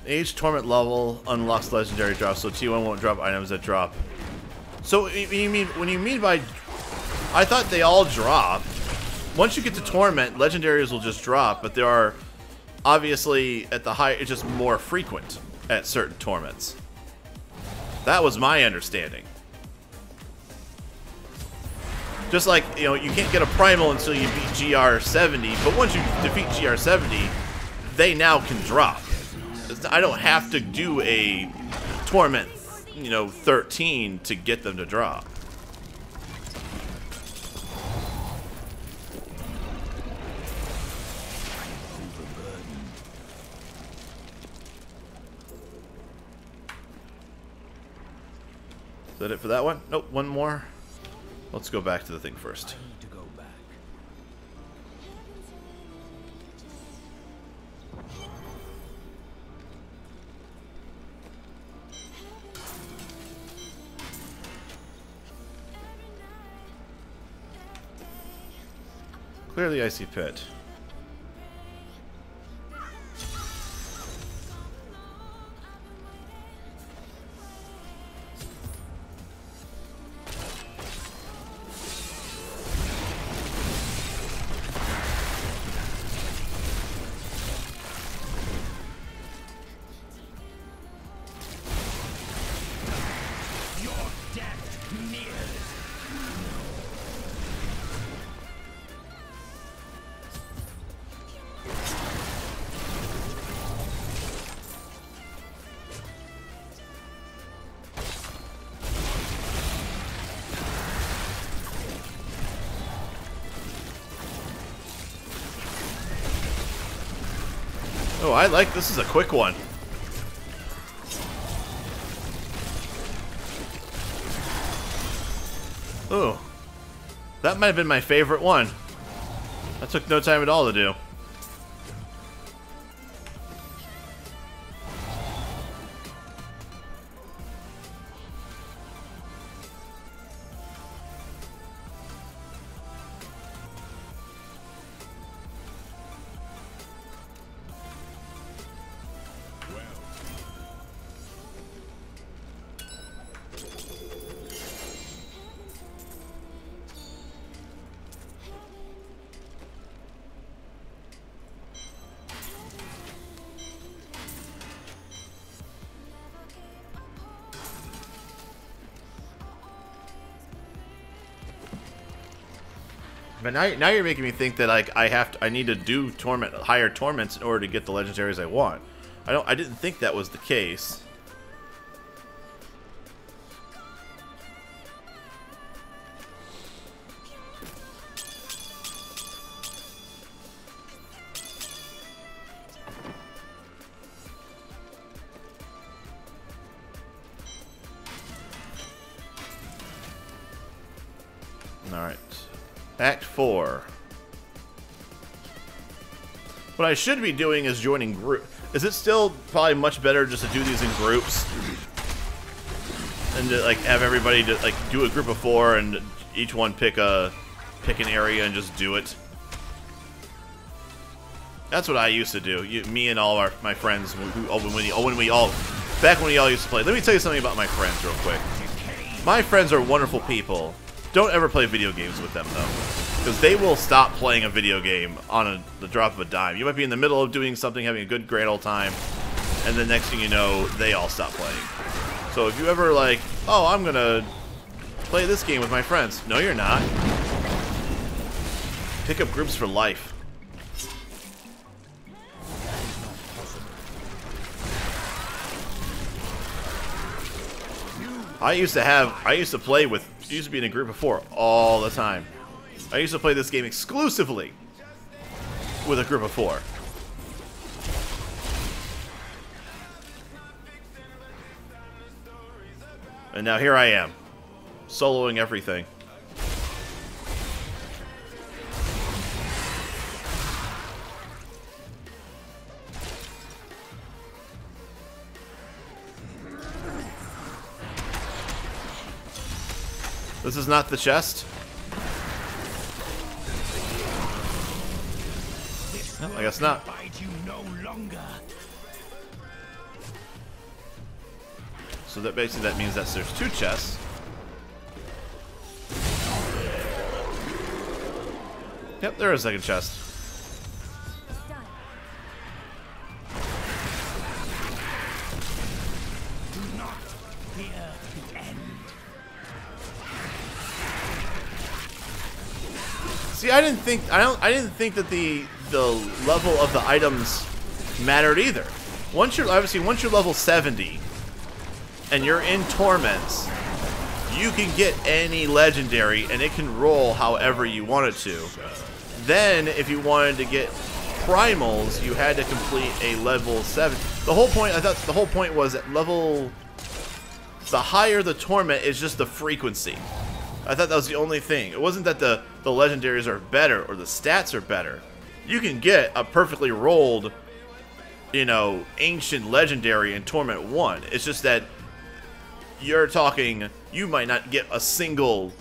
Each torment level unlocks legendary drops, so T1 won't drop items that drop. So when you mean by, I thought they all drop. Once you get to torment, legendaries will just drop, but there are obviously at the high, it's just more frequent at certain torments. That was my understanding. Just like, you know, you can't get a primal until you beat GR 70, but once you defeat GR 70, they now can drop. I don't have to do a torment, you know, 13 to get them to drop. Is that it for that one? Nope, one more. Let's go back to the thing first. To go back. Clear the icy pit. Oh, I like this is a quick one. Ooh. That might have been my favorite one. That took no time at all to do. But now you're making me think that like I need to do higher torments in order to get the legendaries I want. I didn't think that was the case. All right. Act 4. What I should be doing is joining group. Is it still probably much better just to do these in groups and to like have everybody to like do a group of 4 and each one pick an area and just do it? That's what I used to do. Me and all my friends when we all used to play. Let me tell you something about my friends real quick. My friends are wonderful people. Don't ever play video games with them, though, because they will stop playing a video game on the drop of a dime. You might be in the middle of doing something, having a good, great old time, and the next thing you know, they all stop playing. So if you ever like, oh, I'm gonna play this game with my friends. No, you're not. Pick up groups for life. I used to be in a group of 4 all the time. I used to play this game exclusively with a group of 4. And now here I am, soloing everything. This is not the chest. No, I guess not. So that basically means that there's 2 chests. Yep, there is a second chest. See, I didn't think that the level of the items mattered either. Once you're level 70 and you're in torments, you can get any legendary and it can roll however you want it to. Then if you wanted to get primals, you had to complete a level 7. The whole point, I thought the whole point was that the higher the torment is just the frequency. I thought that was the only thing. It wasn't that the legendaries are better or the stats are better. You can get a perfectly rolled, ancient legendary in Torment 1. It's just that you might not get a single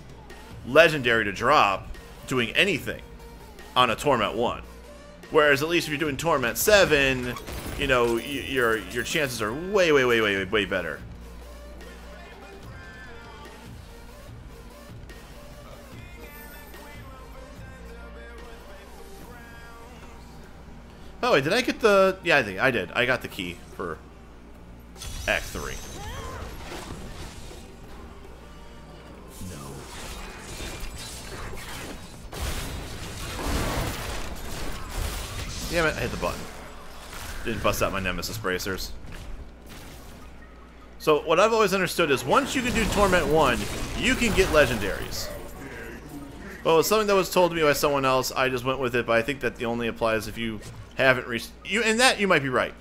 legendary to drop doing anything on a Torment 1. Whereas at least if you're doing Torment 7, your chances are way better. Oh wait, did I get the... Yeah, I think I did. I got the key for Act 3. No. Damn it, I hit the button. Didn't bust out my Nemesis bracers. So what I've always understood is once you can do Torment 1, you can get legendaries. Well, it was something that was told to me by someone else. I just went with it, but I think that the only applies if you haven't reached you, and that you might be right.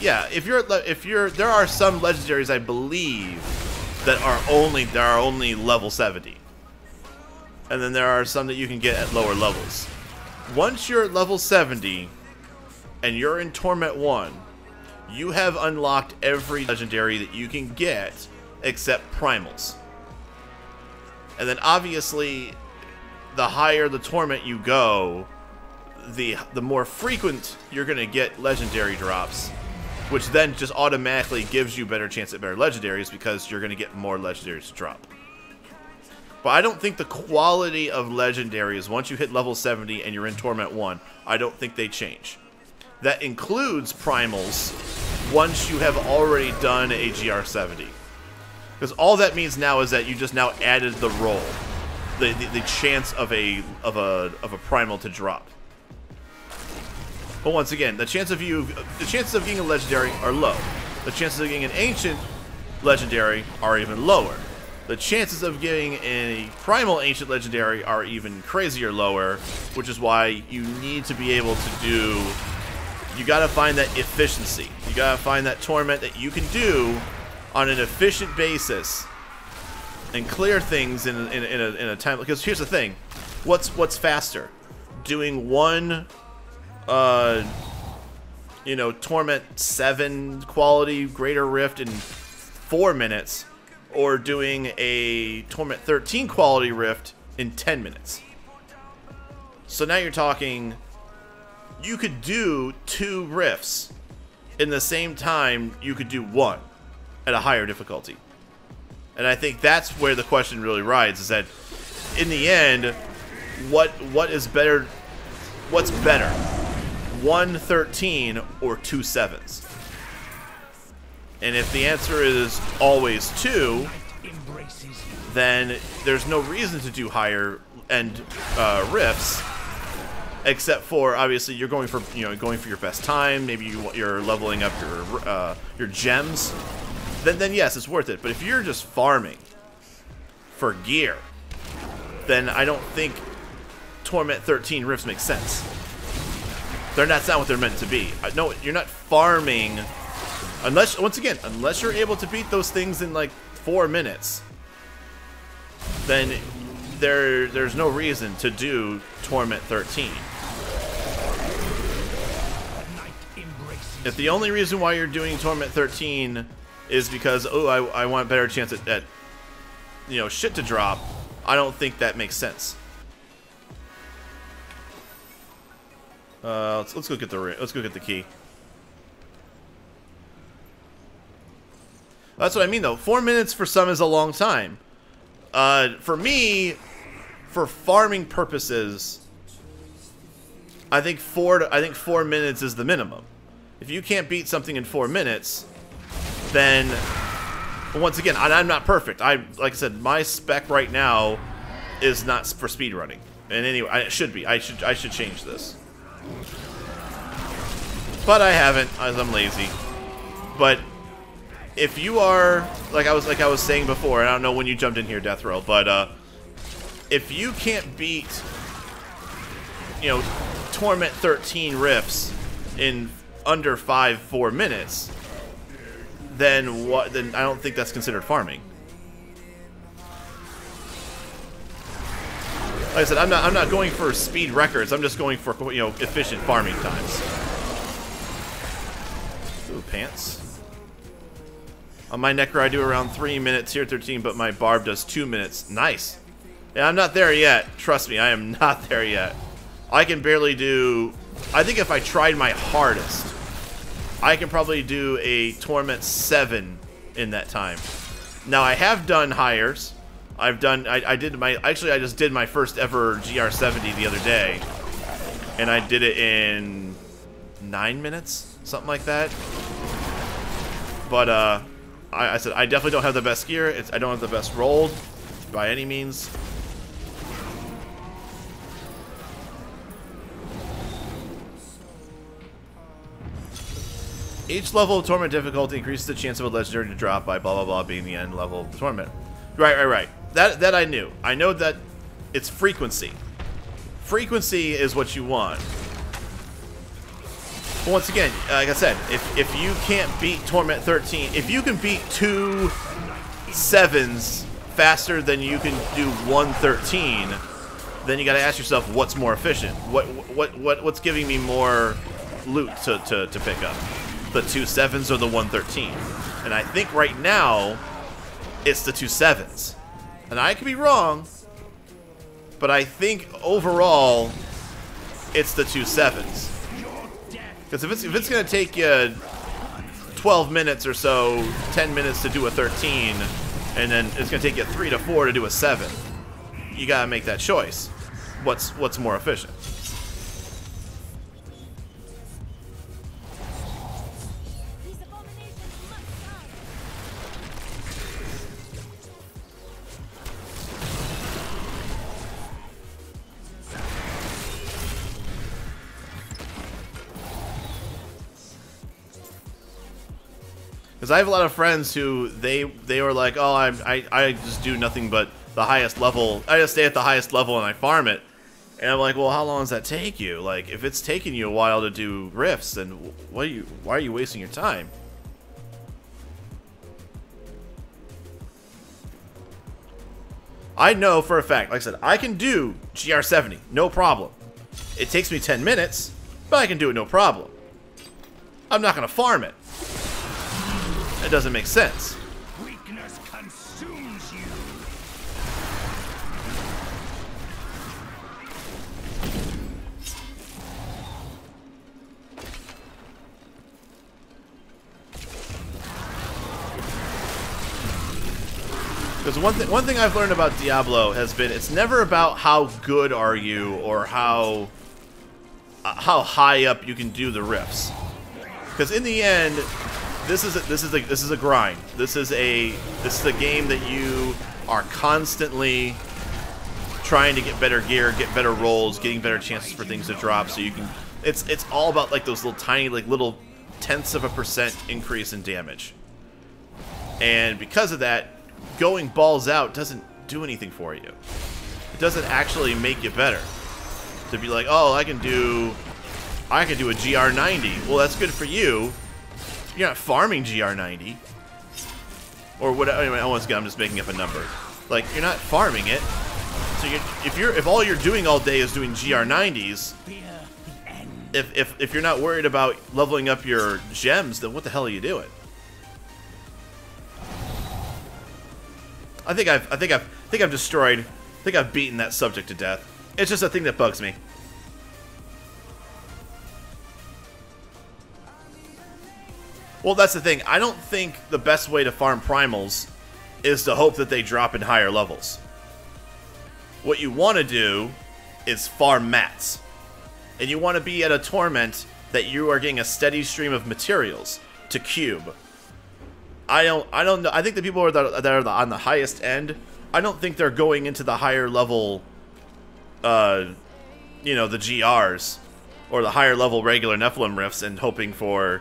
Yeah, if you're there are some legendaries I believe that are only level 70. And then there are some that you can get at lower levels. Once you're at level 70 and you're in Torment 1, you have unlocked every legendary that you can get except primals. And then obviously the higher the Torment you go, the more frequent you're going to get legendary drops, which then just automatically gives you better chance at better legendaries because you're going to get more legendaries to drop. But I don't think the quality of legendaries, once you hit level 70 and you're in Torment 1, I don't think they change. That includes primals once you have already done a GR70. Because all that means now is that you just now added the roll. The chance of a primal to drop. But once again, the chances of getting a legendary are low. The chances of getting an ancient legendary are even lower. The chances of getting a primal ancient legendary are even crazier lower, which is why you need to be able to do... You gotta find that efficiency. You gotta find that torment that you can do on an efficient basis and clear things in a time... Because here's the thing. What's faster? Doing one... you know, Torment 7 quality Greater Rift in 4 minutes, or doing a Torment 13 quality Rift in 10 minutes. So now you're talking, you could do 2 Rifts in the same time you could do 1 at a higher difficulty. And I think that's where the question really rides, is that in the end, what is better? What's better? 1 13 or 2 7s? And if the answer is always 2, then there's no reason to do higher end rifts, except for obviously you're going for your best time. Maybe you're leveling up your gems. Then yes, it's worth it. But if you're just farming for gear, then I don't think Torment 13 rifts make sense. That's not what they're meant to be. No, you're not farming unless, once again, unless you're able to beat those things in like 4 minutes. Then there's no reason to do Torment 13. If the only reason why you're doing Torment 13 is because, oh, I want a better chance at shit to drop, I don't think that makes sense. Let's go get the key. That's what I mean, though. 4 minutes for some is a long time. For me, for farming purposes, I think 4 minutes is the minimum. If you can't beat something in 4 minutes, then once again, I'm not perfect. Like I said, my spec right now is not for speedrunning. And anyway, it should be. I should change this. But I haven't, as I'm lazy. But if you are, like I was saying before, and I don't know when you jumped in here, Death Row, but if you can't beat, Torment 13 rifts in under 4 minutes, then what? Then I don't think that's considered farming. Like I said, I'm not going for speed records. I'm just going for efficient farming times. Ooh, pants. On my Necro, I do around 3 minutes here, 13, but my Barb does 2 minutes. Nice. Yeah, I'm not there yet. Trust me, I am not there yet. I can barely do... I think if I tried my hardest, I can probably do a Torment 7 in that time. Now, I have done hires. I just did my first ever GR70 the other day, and I did it in 9 minutes, something like that. But I said I definitely don't have the best gear. I don't have the best rolled by any means. Each level of Torment difficulty increases the chance of a legendary to drop by blah blah blah being the end level of the Torment. Right. That I knew. I know that it's frequency. Frequency is what you want. But once again, like I said, if you can't beat Torment 13, if you can beat 2 7s faster than you can do 1 13, then you got to ask yourself, what's more efficient? What's giving me more loot to pick up? The 2 7s or the 1 13? And I think right now it's the 2 7s. And I could be wrong, but I think overall it's the 2 7s. Because if it's going to take you 12 minutes or so, 10 minutes to do a 13, and then it's going to take you 3 to 4 to do a 7, you got to make that choice. What's more efficient? Because I have a lot of friends who they were like, oh, I just do nothing but the highest level. I just stay at the highest level and I farm it. And I'm like, well, how long does that take you? Like, if it's taking you a while to do rifts, then why are you wasting your time? I know for a fact, like I said, I can do GR70, no problem. It takes me 10 minutes, but I can do it no problem. I'm not going to farm it. It doesn't make sense. Weakness consumes you. Because one thing I've learned about Diablo has been it's never about how good are you or how high up you can do the rifts. Because in the end, this is a grind. This is a game that you are constantly trying to get better gear, get better rolls, getting better chances for things to drop. So you can. It's all about like those little tiny little tenths of a % increase in damage. And because of that, going balls out doesn't do anything for you. It doesn't actually make you better. To be like, oh, I can do a GR90. Well, that's good for you. You're not farming GR90. Or what? Anyway, once again, I'm just making up a number. Like, you're not farming it. So if all you're doing all day is doing GR90s, if you're not worried about leveling up your gems, then what the hell are you doing? I think I've destroyed. I think I've beaten that subject to death. It's just a thing that bugs me. Well, that's the thing. I don't think the best way to farm primals is to hope that they drop in higher levels. What you want to do is farm mats. And you want to be at a torment that you are getting a steady stream of materials to cube. I don't know. I think the people that are on the highest end, I don't think they're going into the higher level, the GRs or the higher level regular Nephilim rifts and hoping for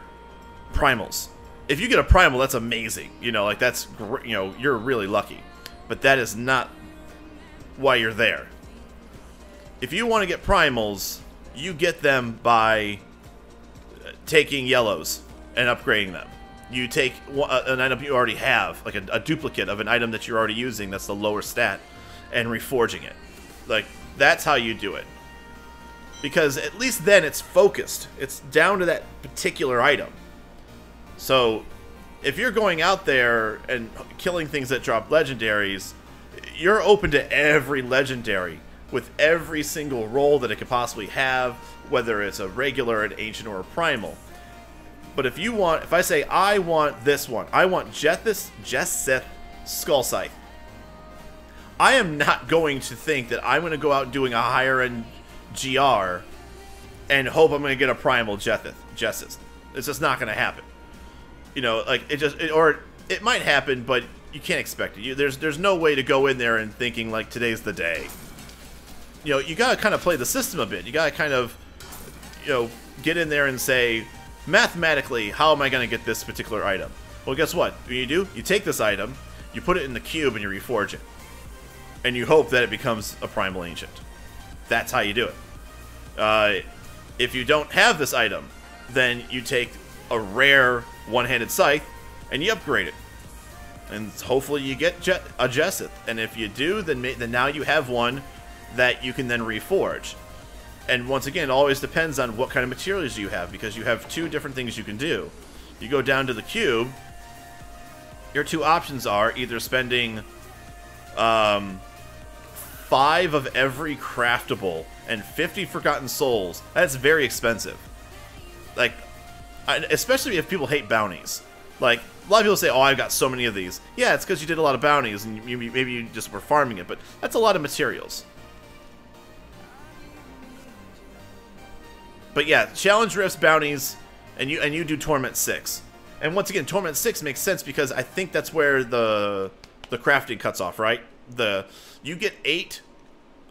primals. If you get a primal, that's amazing. That's you're really lucky. But that is not why you're there. If you want to get primals, you get them by taking yellows and upgrading them. You take an item you already have, like a duplicate of an item that you're already using that's the lower stat, and reforging it. Like, that's how you do it. Because at least then it's focused. It's down to that particular item. So, if you're going out there and killing things that drop legendaries, you're open to every legendary with every single roll that it could possibly have, whether it's a regular, an ancient, or a primal. But if I say, I want this one, I want Jessith Skull Scythe, I am not going to think that I'm going to go out and doing a higher end GR and hope I'm going to get a primal Jessith. It's just not going to happen. Or it might happen, but you can't expect it. There's no way to go in there and thinking like today's the day. You got to kind of play the system a bit. You got to kind of, get in there and say, mathematically, how am I going to get this particular item? Well, guess what? What you do? You take this item, you put it in the cube, and you reforge it. And you hope that it becomes a primal ancient. That's how you do it. If you don't have this item, then you take a rare one-handed scythe and you upgrade it. And hopefully you get a Jessup. And if you do, then now you have one that you can then reforge. And once again, it always depends on what kind of materials you have, because you have two different things you can do. You go down to the cube, your two options are either spending 5 of every craftable and 50 Forgotten Souls. That's very expensive. Like, especially if people hate bounties. Like, a lot of people say, oh, I've got so many of these. Yeah, it's because you did a lot of bounties and maybe you just were farming it, but that's a lot of materials. But yeah, challenge rifts, bounties, and you do Torment 6. And once again, Torment 6 makes sense because I think that's where the crafting cuts off, right? You get 8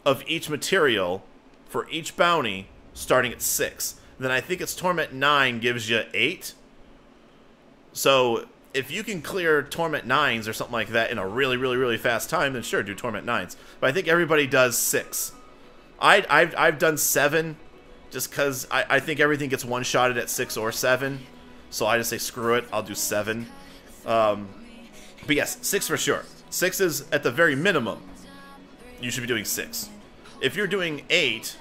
of each material for each bounty starting at 6. Then I think it's Torment 9 gives you 8. So if you can clear Torment 9s or something like that in a really, really, really fast time, then sure, do Torment 9s. But I think everybody does 6. I've done 7 just because I think everything gets one-shotted at 6 or 7. So I just say, screw it, I'll do 7. But yes, 6 for sure. 6 is, at the very minimum, you should be doing 6. If you're doing 8,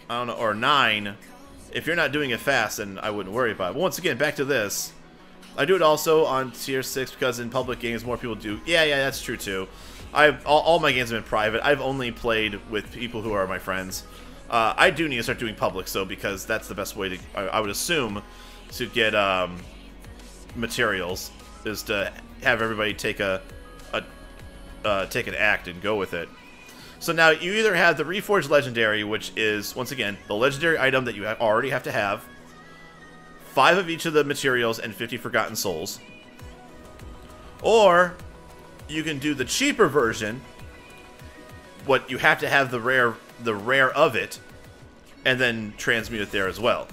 I don't know, or 9, if you're not doing it fast, then I wouldn't worry about it. But once again, back to this. I do it also on tier 6 because in public games more people do. Yeah, that's true too. All my games have been private. I've only played with people who are my friends. I do need to start doing public, so because that's the best way to, I would assume, to get materials, is to have everybody take an act and go with it. So now you either have the Reforged Legendary, which is, once again, the legendary item that you already have to have, 5 of each of the materials and 50 Forgotten Souls. Or you can do the cheaper version, what you have to have the rare of it, and then transmute it there as well.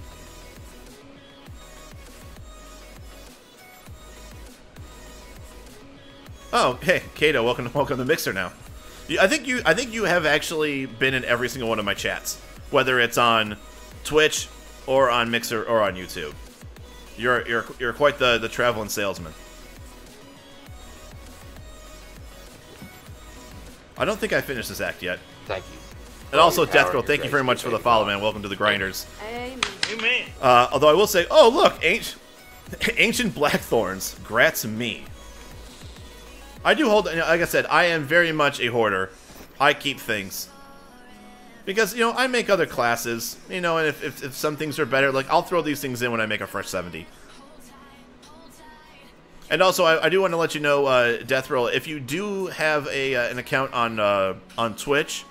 Oh, hey, Kato, welcome to Mixer now. I think you have actually been in every single one of my chats, whether it's on Twitch or on Mixer or on YouTube. You're quite the traveling salesman. I don't think I finished this act yet. Thank you. And also, Death Girl, thank you very much for the follow, man. Welcome to the Grinders. Amen. Although I will say, oh look, Ancient Blackthorns. Grats me. I do hold, like I said, I am very much a hoarder. I keep things. Because, I make other classes, and if some things are better, like, I'll throw these things in when I make a fresh 70. And also, I do want to let you know, Death Roll, if you do have an account on Twitch,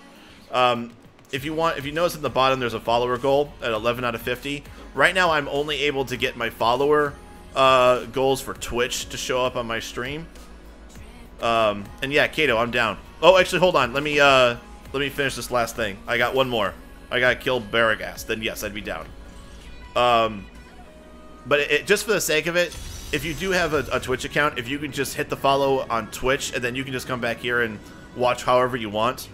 if you notice at the bottom there's a follower goal at 11 out of 50. Right now, I'm only able to get my follower goals for Twitch to show up on my stream. And yeah, Kato, I'm down. Oh, actually, hold on. Let me finish this last thing. I got one more. I gotta kill Baragast. Then yes, I'd be down. But just for the sake of it, if you do have a Twitch account, if you can just hit the follow on Twitch, and then you can just come back here and watch however you want.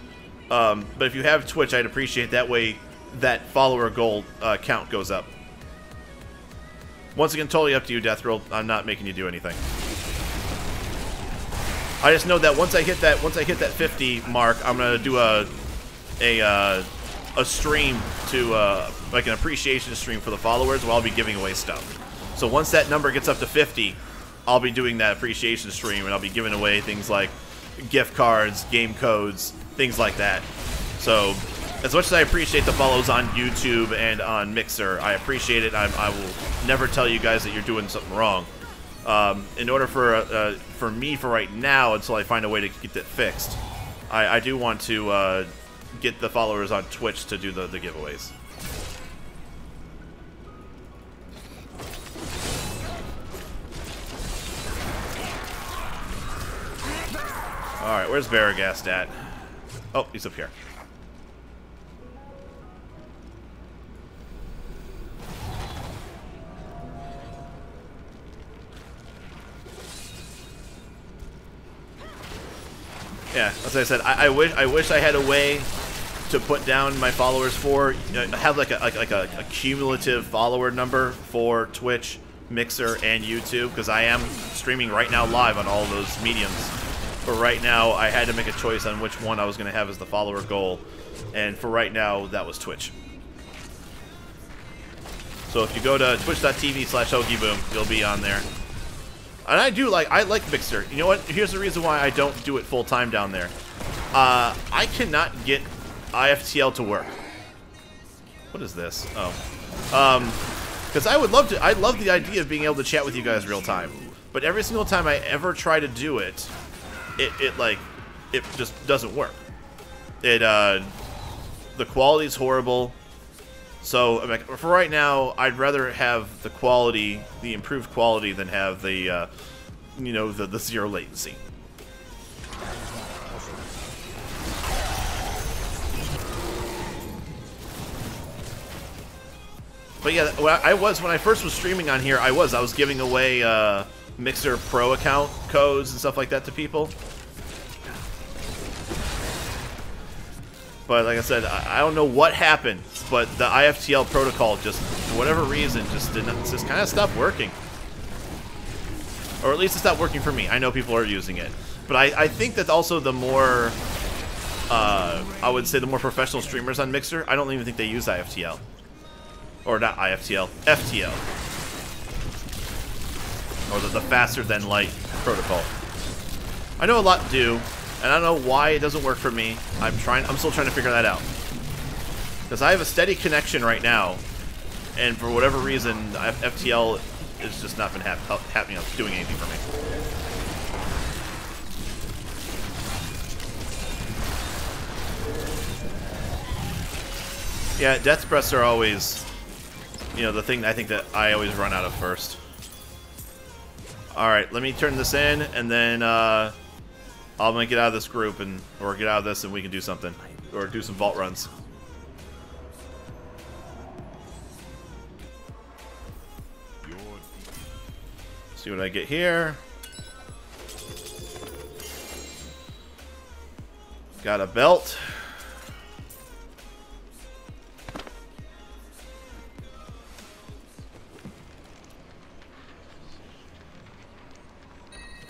But if you have Twitch, I'd appreciate that way that follower goal count goes up. Once again, totally up to you, Death Roll. I'm not making you do anything. I just know that once I hit that 50 mark, I'm gonna do a stream to like an appreciation stream for the followers, where I'll be giving away stuff. So once that number gets up to 50, I'll be doing that appreciation stream, and I'll be giving away things like gift cards, game codes, things like that. So as much as I appreciate the follows on YouTube and on Mixer, I appreciate it. I will never tell you guys that you're doing something wrong. In order for me, for right now, until I find a way to get that fixed, I do want to get the followers on Twitch to do the giveaways. Alright, where's Baragast at? Oh, he's up here. Yeah, as I said, I wish I had a way to put down my followers for. Have like a cumulative follower number for Twitch, Mixer, and YouTube, because I am streaming right now live on all those mediums. But right now, I had to make a choice on which one I was going to have as the follower goal, and for right now, that was Twitch. So if you go to twitch.tv/HogieBoom, you'll be on there. And I like Mixer. You know what? Here's the reason why I don't do it full time down there. I cannot get IFTL to work. What is this? Oh. Because I love the idea of being able to chat with you guys real time. But every single time I ever try to do it, it just doesn't work. The quality's horrible. So for right now, I'd rather have the quality, the improved quality, than have the, the zero latency. But yeah, when I first was streaming on here, I was giving away Mixer Pro account codes and stuff like that to people. But like I said, I don't know what happened, but the IFTL protocol just, for whatever reason, just kind of stopped working. Or at least it stopped working for me. I know people are using it. But I think that also the more, I would say the more professional streamers on Mixer, I don't even think they use IFTL. Or not IFTL, FTL. Or the faster than light protocol. I know a lot do, and I don't know why it doesn't work for me. I'm still trying to figure that out. Because I have a steady connection right now, and for whatever reason, FTL has just not been doing anything for me. Yeah, death breaths are always, the thing I think that I always run out of first. Alright, let me turn this in, and then I'm gonna get out of this group, or get out of this, and we can do something. Or do some vault runs. See what I get here. Got a belt.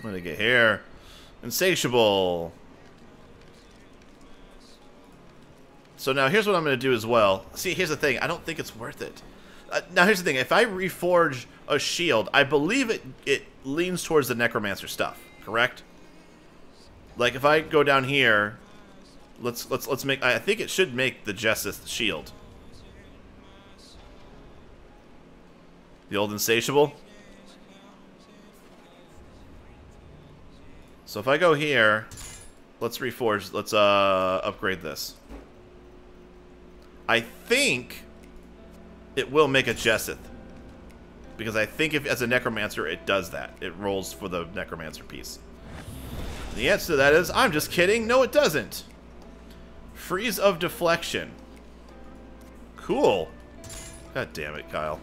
What did I get here? Insatiable. So now here's what I'm going to do as well. See, here's the thing. I don't think it's worth it. Now here's the thing. If I reforge a shield, I believe it leans towards the Necromancer stuff. Correct? Like if I go down here, let's make. I think it should make the Jessuth shield. The old Insatiable. So if I go here, let's reforge, let's upgrade this. I think it will make a Jessuth. Because I think if as a Necromancer it does that. It rolls for the Necromancer piece. The answer to that is, I'm just kidding. No, it doesn't. Freeze of Deflection. Cool. God damn it, Kyle.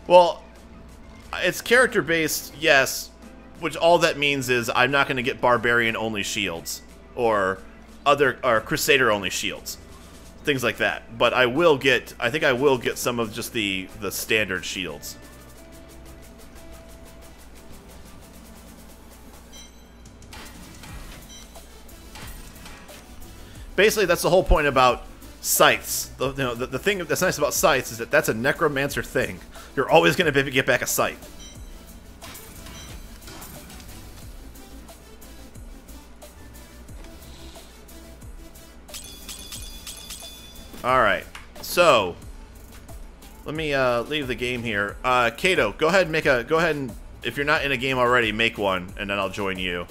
Well, it's character-based, yes, which all that means is I'm not going to get Barbarian-only shields, or Crusader-only shields, things like that. But I think I will get some of just the standard shields. Basically, that's the whole point about scythes. The thing that's nice about scythes is that that's a Necromancer thing. You're always going to get back a scythe. Alright, so let me leave the game here. Kato, go ahead and if you're not in a game already, make one, and then I'll join you.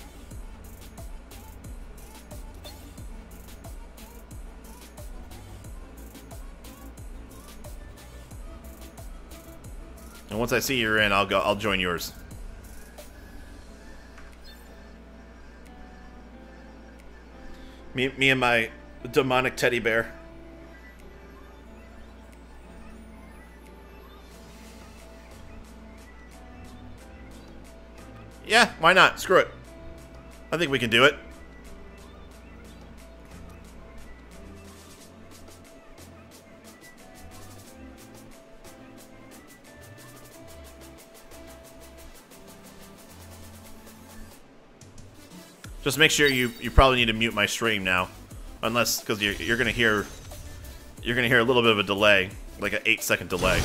And once I see you're in, I'll join yours. Me and my demonic teddy bear. Yeah, why not? Screw it. I think we can do it. Just make sure you probably need to mute my stream now, unless because you're gonna hear a little bit of a delay, like an 8-second delay.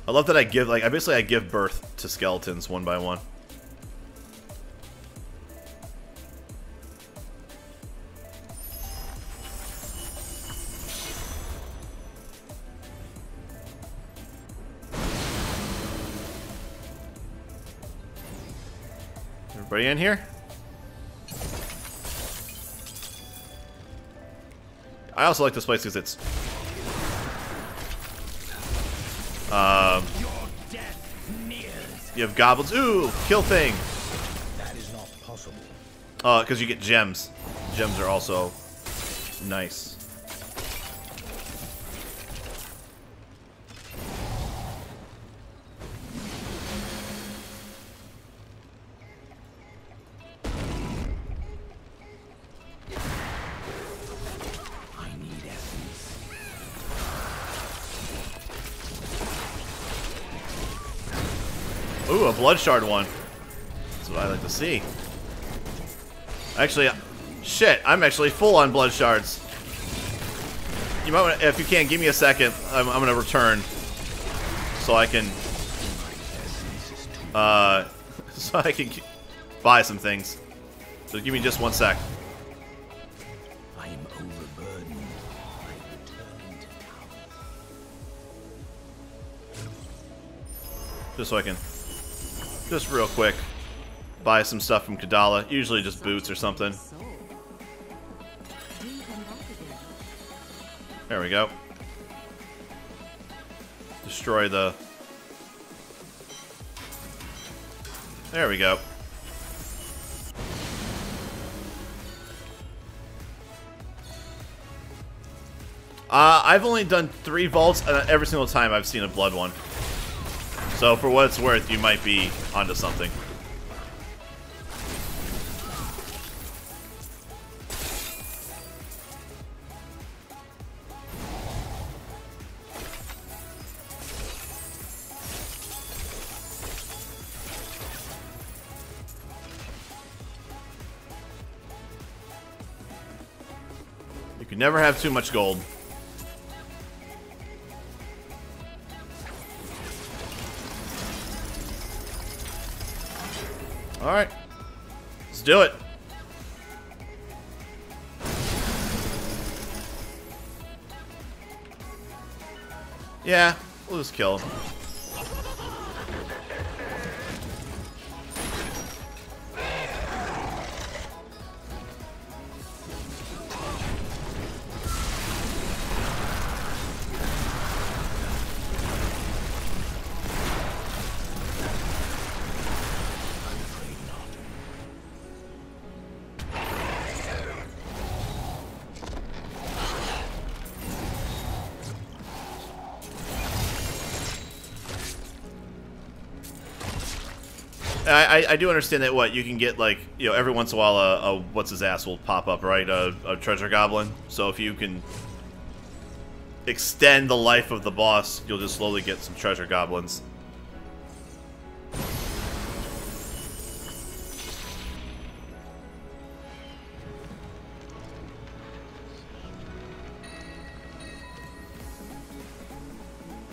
I love that I give birth to skeletons one by one. Everybody in here? I also like this place because it's you have goblins. Ooh, kill thing. That is not possible. Because you get gems. Gems are also nice. Ooh, a blood shard one. That's what I like to see. Actually, shit, I'm actually full on blood shards. You might want to, if you can, give me a second. I'm gonna return so I can buy some things. So give me just 1 sec. I am overburdened. I return to power. Just so I can, just real quick, buy some stuff from Kadala. Usually just boots or something. There we go. Destroy the... There we go. I've only done 3 vaults, and every single time I've seen a blood one. So for what it's worth, you might be onto something. You can never have too much gold. Alright. Let's do it. Yeah, we'll just kill him. I do understand that, what, you can get, like, you know, every once in a while a what's his ass will pop up, right? A treasure goblin. So if you can extend the life of the boss, you'll just slowly get some treasure goblins.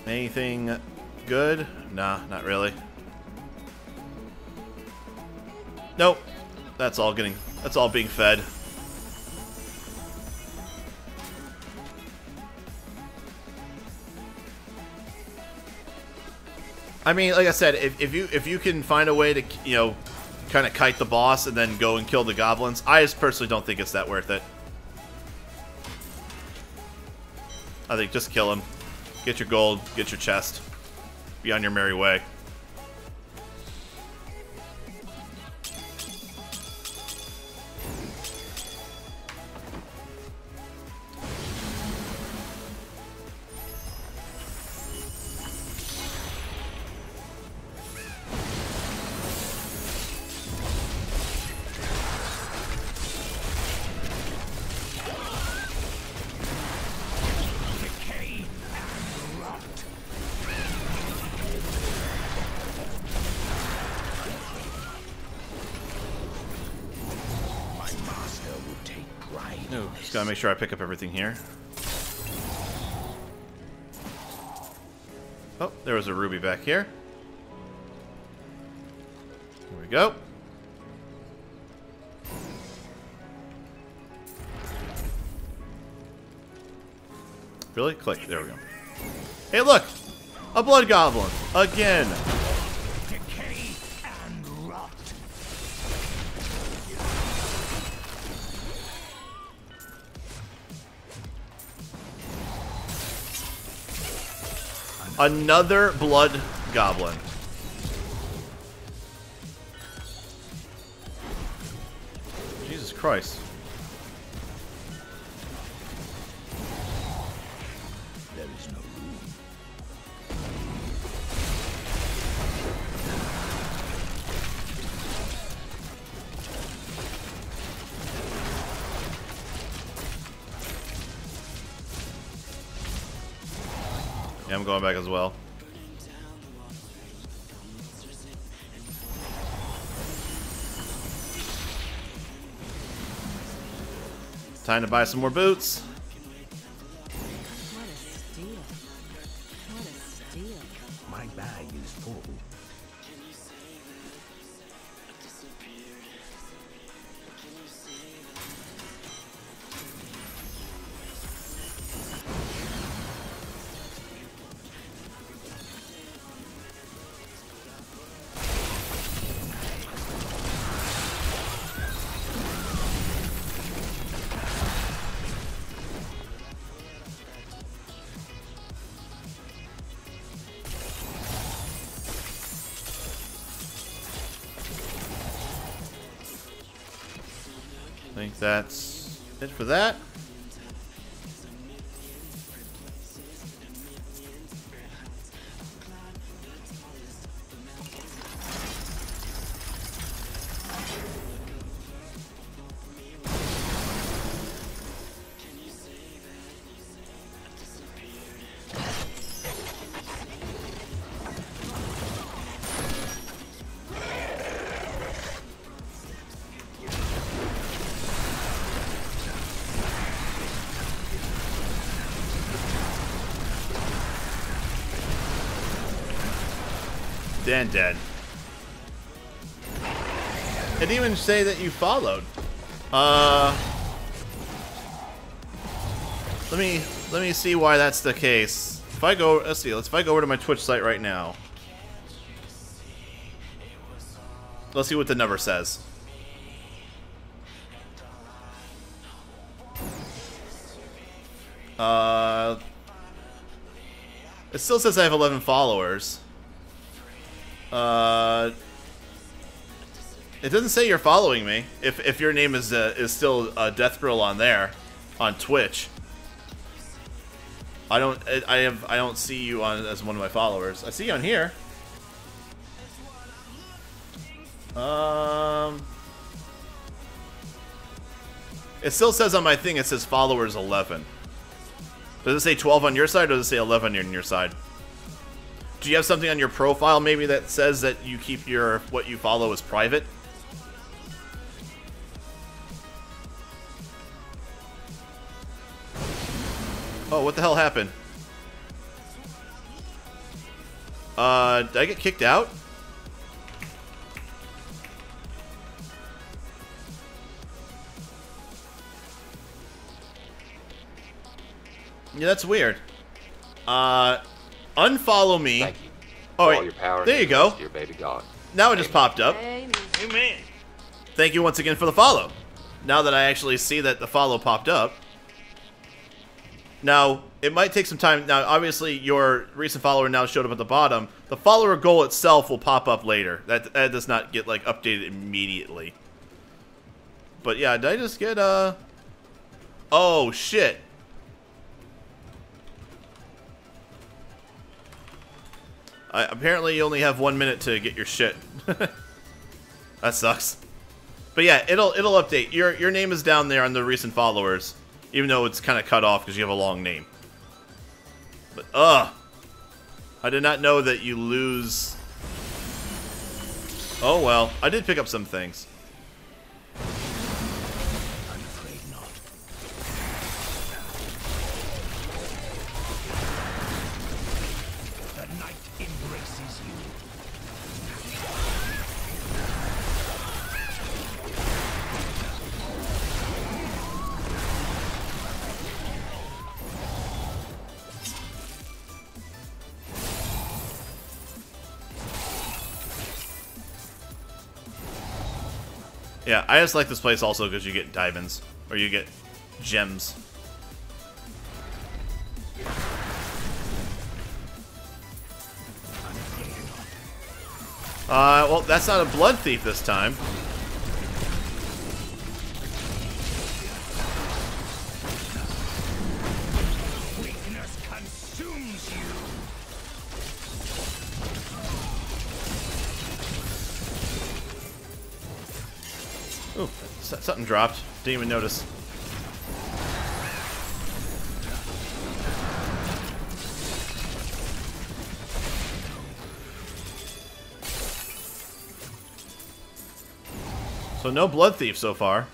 Anything good? Nah, not really. Nope. That's all being fed. I mean, like I said, if you can find a way to, you know, kind of kite the boss and then go and kill the goblins, I just personally don't think it's that worth it. I think just kill him. Get your gold, get your chest. Be on your merry way. Ooh, just gotta make sure I pick up everything here. Oh, there was a ruby back here. There we go. Really? Click. There we go. Hey, look! A blood goblin! Again! Decay and rot. Another blood goblin. Jesus Christ. There is no room. Yeah, I'm going back as well. Time to buy some more boots. What a steal. What a steal. My bag is full. I think that's it for that. Dan dead. It didn't even say that you followed. Let me see why that's the case. If I go, if I go over to my Twitch site right now. Let's see what the number says. It still says I have 11 followers. It doesn't say you're following me. If your name is still Death Grill on there, on Twitch. I don't see you on as one of my followers. I see you on here. It still says on my thing. It says followers 11. Does it say 12 on your side, or does it say 11 on your side? Do you have something on your profile maybe that says that you keep your what you follow as private? Oh, what the hell happened? Did I get kicked out? Yeah, that's weird. Unfollow me. Thank you. Oh, For wait. all your power There and you go. to your baby God. Now it just popped up. Amen. Thank you once again for the follow. Now that I actually see that the follow popped up. Now, it might take some time. Now, obviously, your recent follower now showed up at the bottom. The follower goal itself will pop up later. That does not get, like, updated immediately. But, yeah, did I just get, Oh, shit. Apparently, you only have 1 minute to get your shit. That sucks. But yeah, it'll update. Your name is down there on the recent followers, even though it's kind of cut off because you have a long name. But I did not know that you lose. Oh well, I did pick up some things. I'm afraid not. Yeah, I just like this place also because you get diamonds. Or you get gems. Well, that's not a blood thief this time. Weakness consumes you. Ooh, something dropped. Didn't even notice. So no blood thief so far.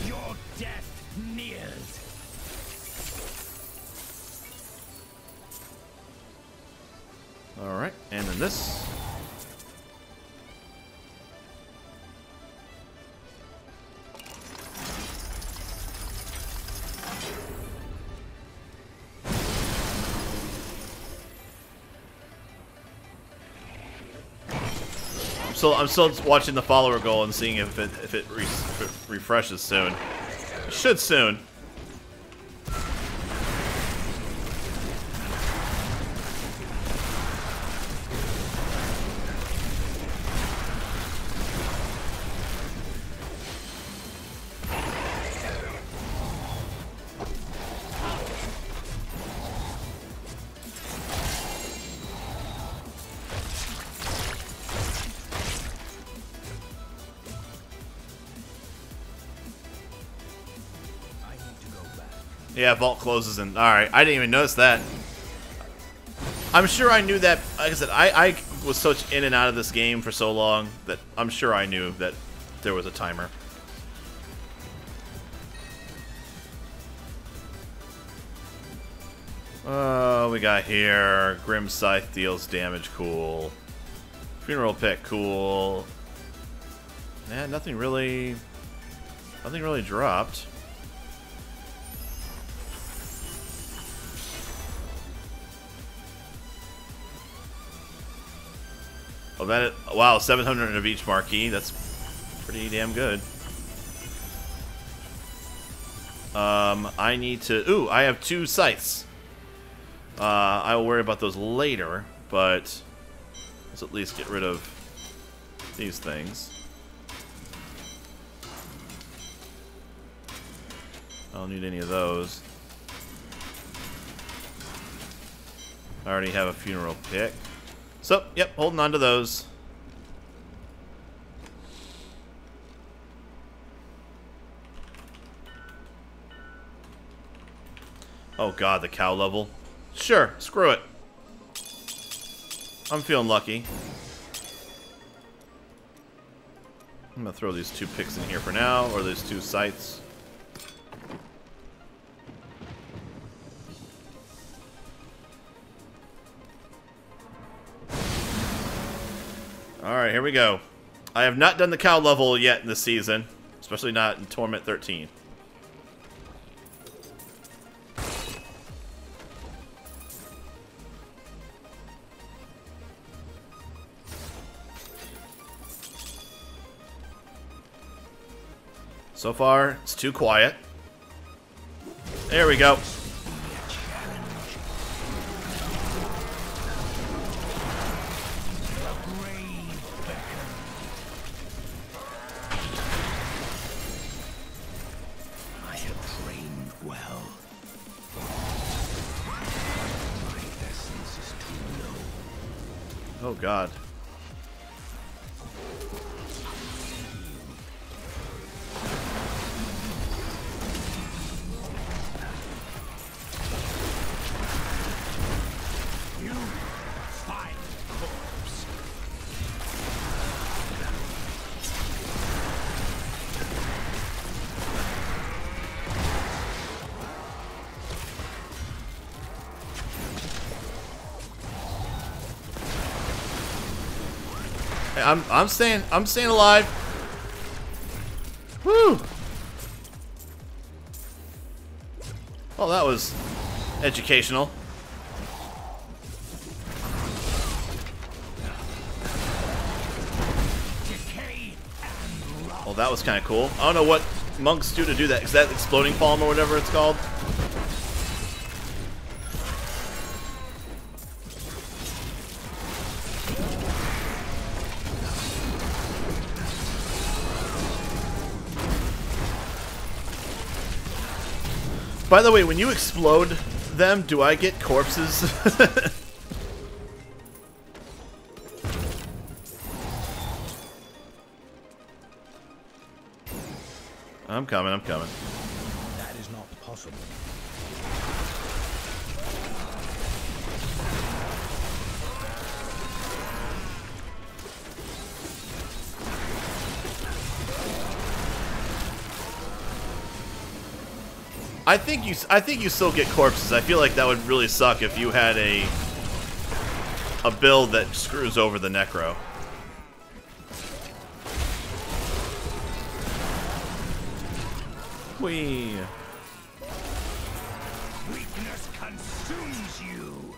Your death nears. Alright, and then this. I'm still watching the follower goal and seeing if it refreshes soon. It should soon. Yeah, vault closes in. Alright, I didn't even notice that. I'm sure I knew that. Like I said, I was such in and out of this game for so long that I'm sure I knew that there was a timer. Oh, we got here. Grim Scythe deals damage, cool. Funeral Pick, cool. Man, nothing really dropped. Oh, wow, 700 of each marquee. That's pretty damn good. I need to... Ooh, I have 2 scythes. I will worry about those later, but let's at least get rid of these things. I don't need any of those. I already have a funeral pick. So, yep, holding on to those. Oh god, the cow level. Sure, screw it. I'm feeling lucky. I'm gonna throw these 2 picks in here for now, or these 2 scythes. Alright, here we go. I have not done the cow level yet in this season, especially not in Torment 13. So far, it's too quiet. There we go. Oh god. I'm staying alive. Woo! Well, that was educational. Well, that was kind of cool. I don't know what monks do to do that. Is that exploding palm or whatever it's called? By the way, when you explode them, do I get corpses? I'm coming, I'm coming. That is not possible. I think you still get corpses. I feel like that would really suck if you had a build that screws over the necro. Whee. Weakness consumes you.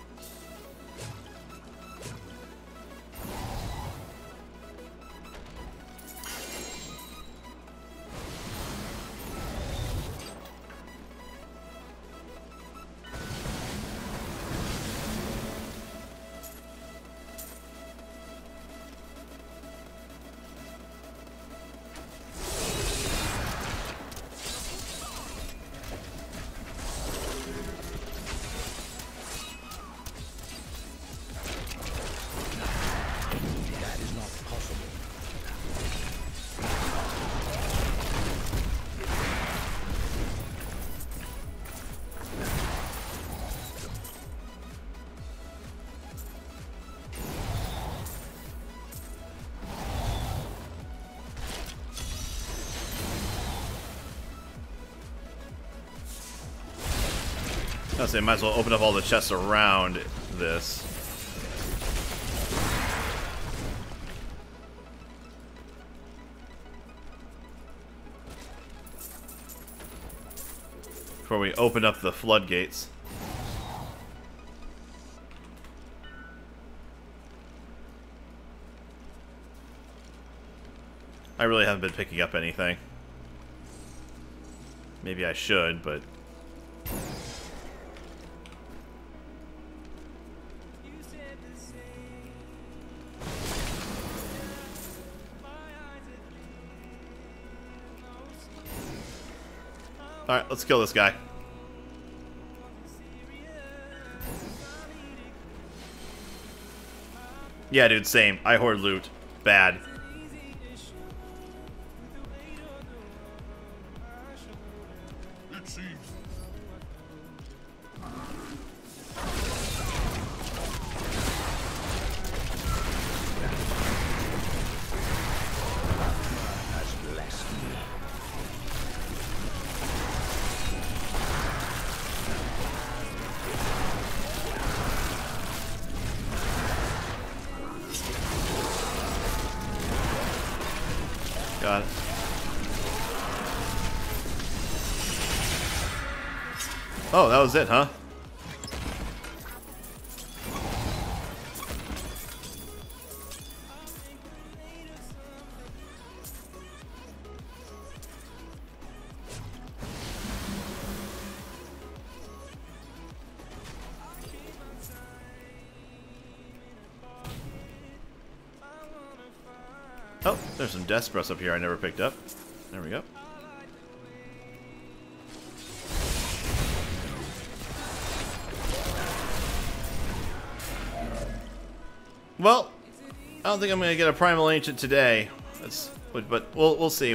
I was saying, might as well open up all the chests around this. Before we open up the floodgates. I really haven't been picking up anything. Maybe I should, but... Alright, let's kill this guy. Yeah, dude, same. I hoard loot. Bad. Got it. Oh, that was it, huh? Oh, there's some Despros up here I never picked up. There we go. Well, I don't think I'm gonna get a Primal Ancient today. But we'll see.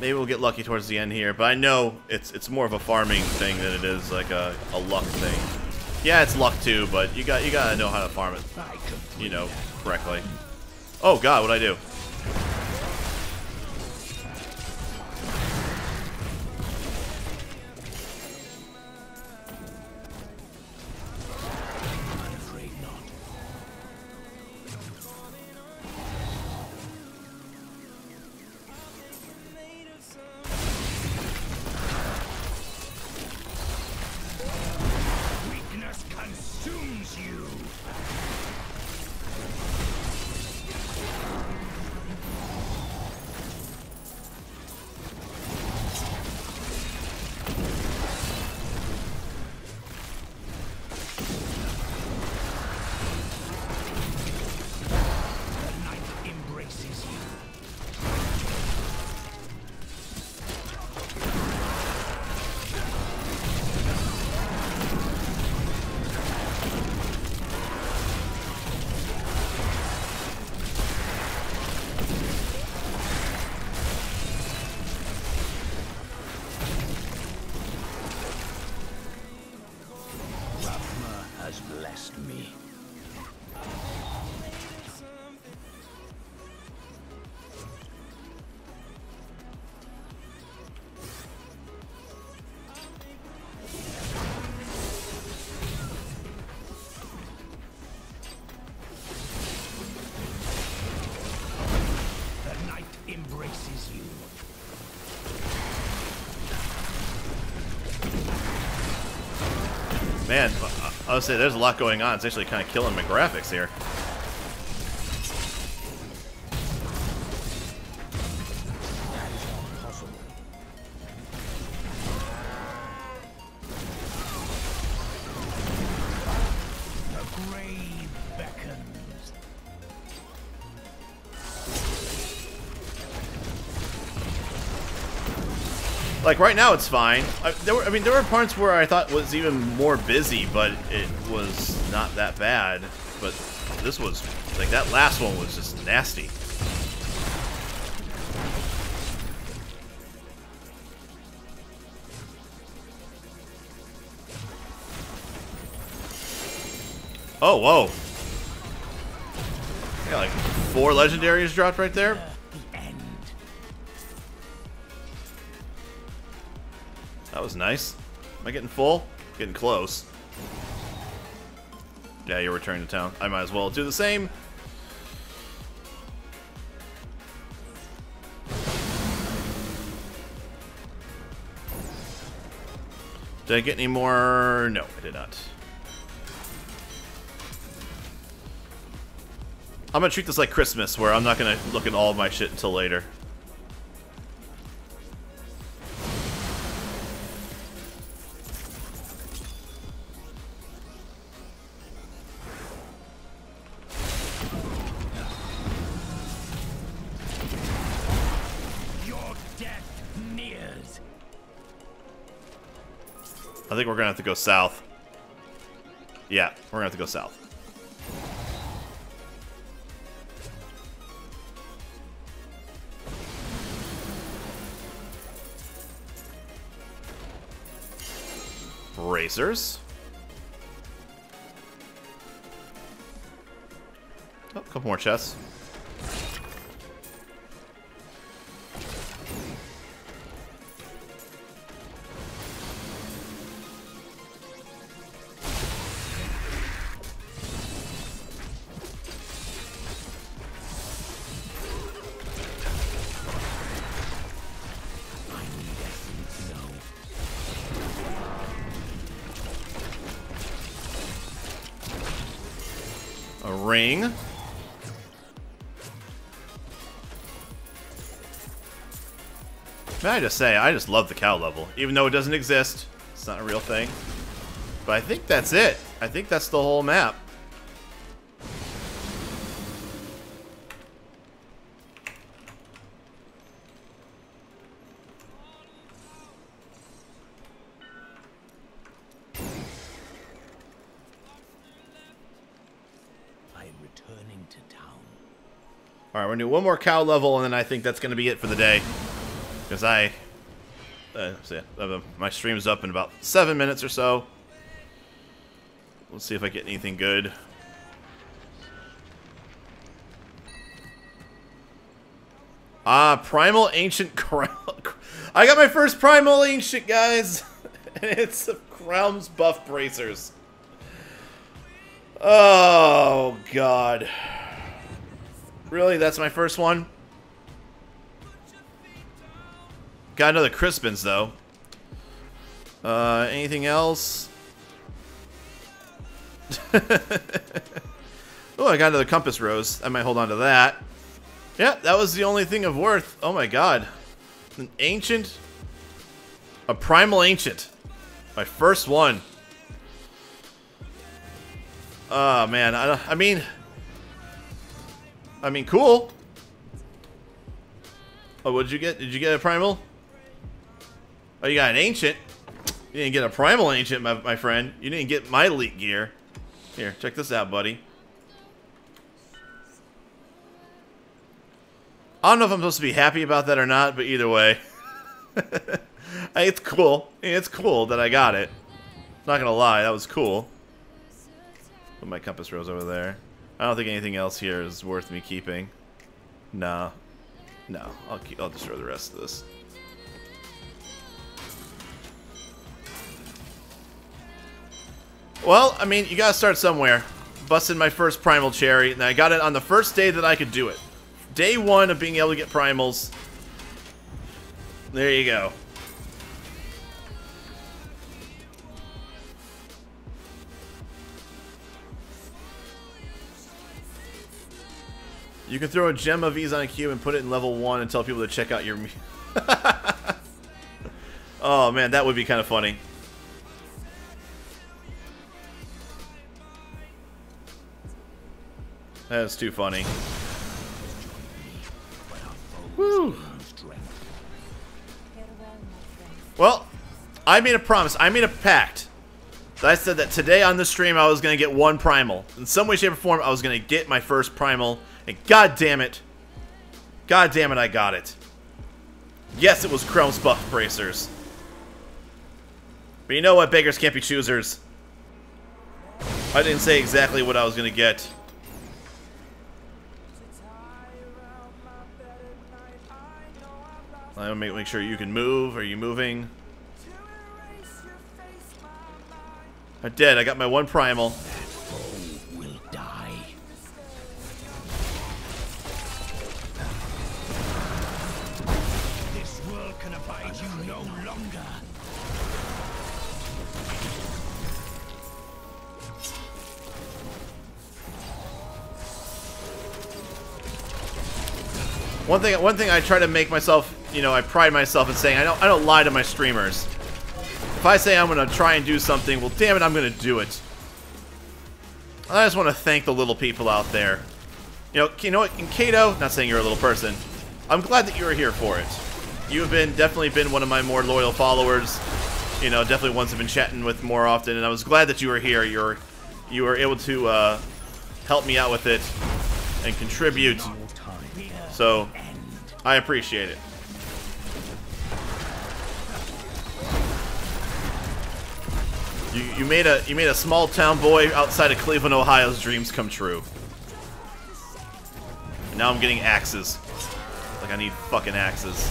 Maybe we'll get lucky towards the end here. But I know it's more of a farming thing than it is like a luck thing. Yeah, it's luck too, but you gotta know how to farm it, you know, correctly. Oh god, what'd I do? me. The night embraces you. Man, I would say there's a lot going on. It's actually kind of killing my graphics here. The grave beckons. Like right now, it's fine. There were parts where I thought was even more busy, but it was not that bad. But this was like that last one was just nasty. Oh, whoa! I got like 4 legendaries dropped right there. The end. That was nice. Am I getting full? Getting close. Yeah, you're returning to town. I might as well do the same. Did I get any more? No, I did not. I'm gonna treat this like Christmas, where I'm not gonna look at all of my shit until later. Your death nears. I think we're gonna have to go south. Yeah, we're gonna have to go south. Racers. Oh, a couple more chests. A ring. May I just say, I just love the cow level. Even though it doesn't exist. It's not a real thing. But I think that's it. I think that's the whole map. Returning to town. Alright, we're gonna do one more cow level, and then I think that's gonna be it for the day. Because my stream's up in about 7 minutes or so. Let's see if I get anything good. Primal Ancient Crown. I got my first Primal Ancient, guys! And it's Crown's Buff Bracers. Oh, God. Really? That's my first one? Got another Crispins, though. Anything else? Oh, I got another Compass Rose. I might hold on to that. Yeah, that was the only thing of worth. Oh, my God. An Ancient. A Primal Ancient. My first one. Oh, man. I mean, cool. Oh, what did you get? Did you get a Primal? Oh, you got an Ancient. You didn't get a Primal Ancient, my friend. You didn't get my elite gear. Here, check this out, buddy. I don't know if I'm supposed to be happy about that or not, but either way. It's cool. It's cool that I got it. Not gonna lie, that was cool. Put my compass rose over there. I don't think anything else here is worth me keeping. Nah. No, I'll destroy the rest of this. Well, I mean, you gotta start somewhere. Busted my first primal cherry, and I got it on the first day that I could do it. Day 1 of being able to get primals. There you go. You can throw a gem of these on a cube and put it in level 1 and tell people to check out your... Oh man, that would be kind of funny. That is too funny. Woo. Well, I made a promise. I made a pact. I said that today on the stream I was going to get 1 primal. In some way, shape, or form, I was going to get my first primal. And god damn it, I got it. Yes, it was Chrome's Buff Bracers. But you know what? Beggars can't be choosers. I didn't say exactly what I was going to get. I'll make sure you can move. Are you moving? I did. I got my 1 primal. Will die. This world can abide you no longer. One thing I try to make myself, you know, I pride myself in saying I don't lie to my streamers. If I say I'm gonna try and do something, well, damn it, I'm gonna do it. I just want to thank the little people out there. You know what? In Kato, not saying you're a little person, I'm glad that you were here for it. You have definitely been one of my more loyal followers. You know, definitely ones I've been chatting with more often, and I was glad that you were here. You were able to help me out with it and contribute. So, I appreciate it. You made a small town boy outside of Cleveland, Ohio's dreams come true. And now I'm getting axes. Like I need fucking axes.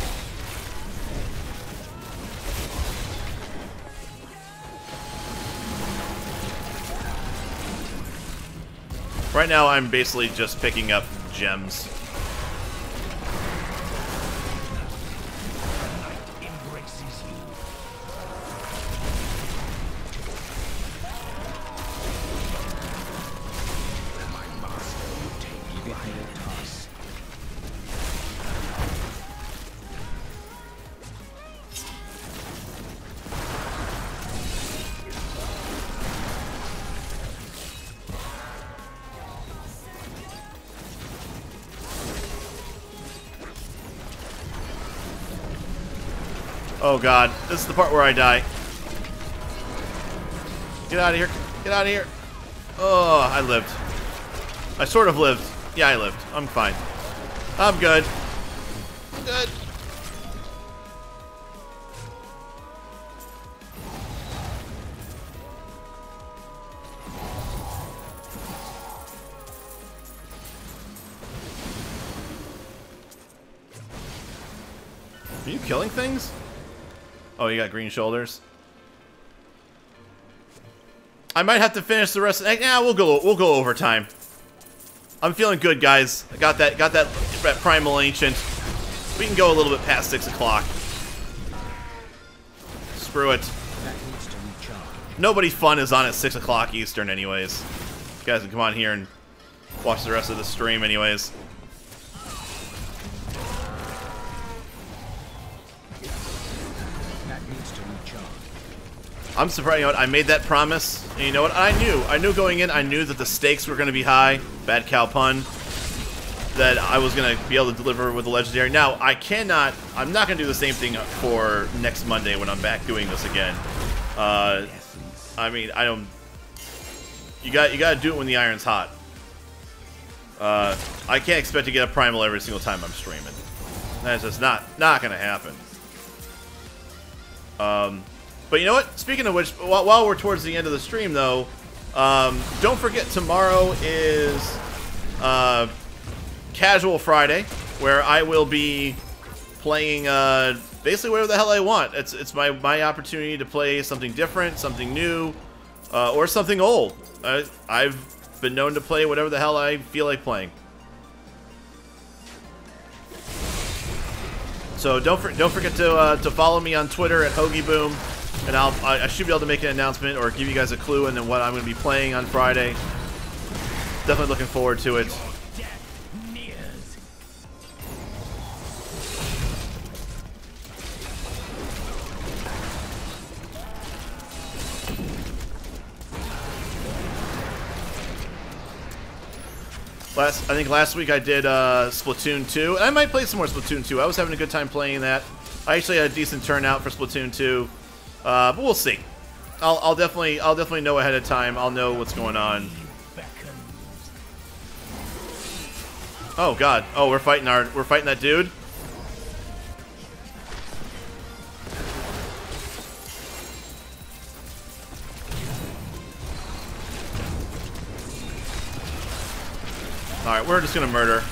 Right now I'm basically just picking up gems. Oh god, this is the part where I die. Get out of here. Get out of here. Oh, I lived. I sort of lived. Yeah, I lived. I'm fine. I'm good. Good. Are you killing things? Oh, you got green shoulders. I might have to finish the rest. Yeah, we'll go overtime. I'm feeling good, guys. I got that primal ancient. We can go a little bit past 6 o'clock. Screw it. Nobody fun is on at 6 o'clock Eastern, anyways. You guys can come on here and watch the rest of the stream, anyways. I'm surprised, you know what, I made that promise, and you know what, I knew going in, I knew that the stakes were going to be high, bad cow pun, that I was going to be able to deliver with the legendary. Now, I'm not going to do the same thing for next Monday when I'm back doing this again. I mean, you got to do it when the iron's hot. I can't expect to get a primal every single time I'm streaming. That's just not going to happen. But you know what? Speaking of which, while we're towards the end of the stream, though, Don't forget, tomorrow is Casual Friday, where I will be playing basically whatever the hell I want. It's my opportunity to play something different, something new, or something old. I've been known to play whatever the hell I feel like playing. So don't forget to follow me on Twitter at HoagieBoom, and I should be able to make an announcement or give you guys a clue into what I'm going to be playing on Friday. Definitely looking forward to it. I think last week I did Splatoon 2, and I might play some more Splatoon 2. I was having a good time playing that. I actually had a decent turnout for Splatoon 2, but we'll see. I'll definitely know ahead of time. I'll know what's going on. Oh God! Oh, we're fighting that dude. Alright, we're just gonna murder.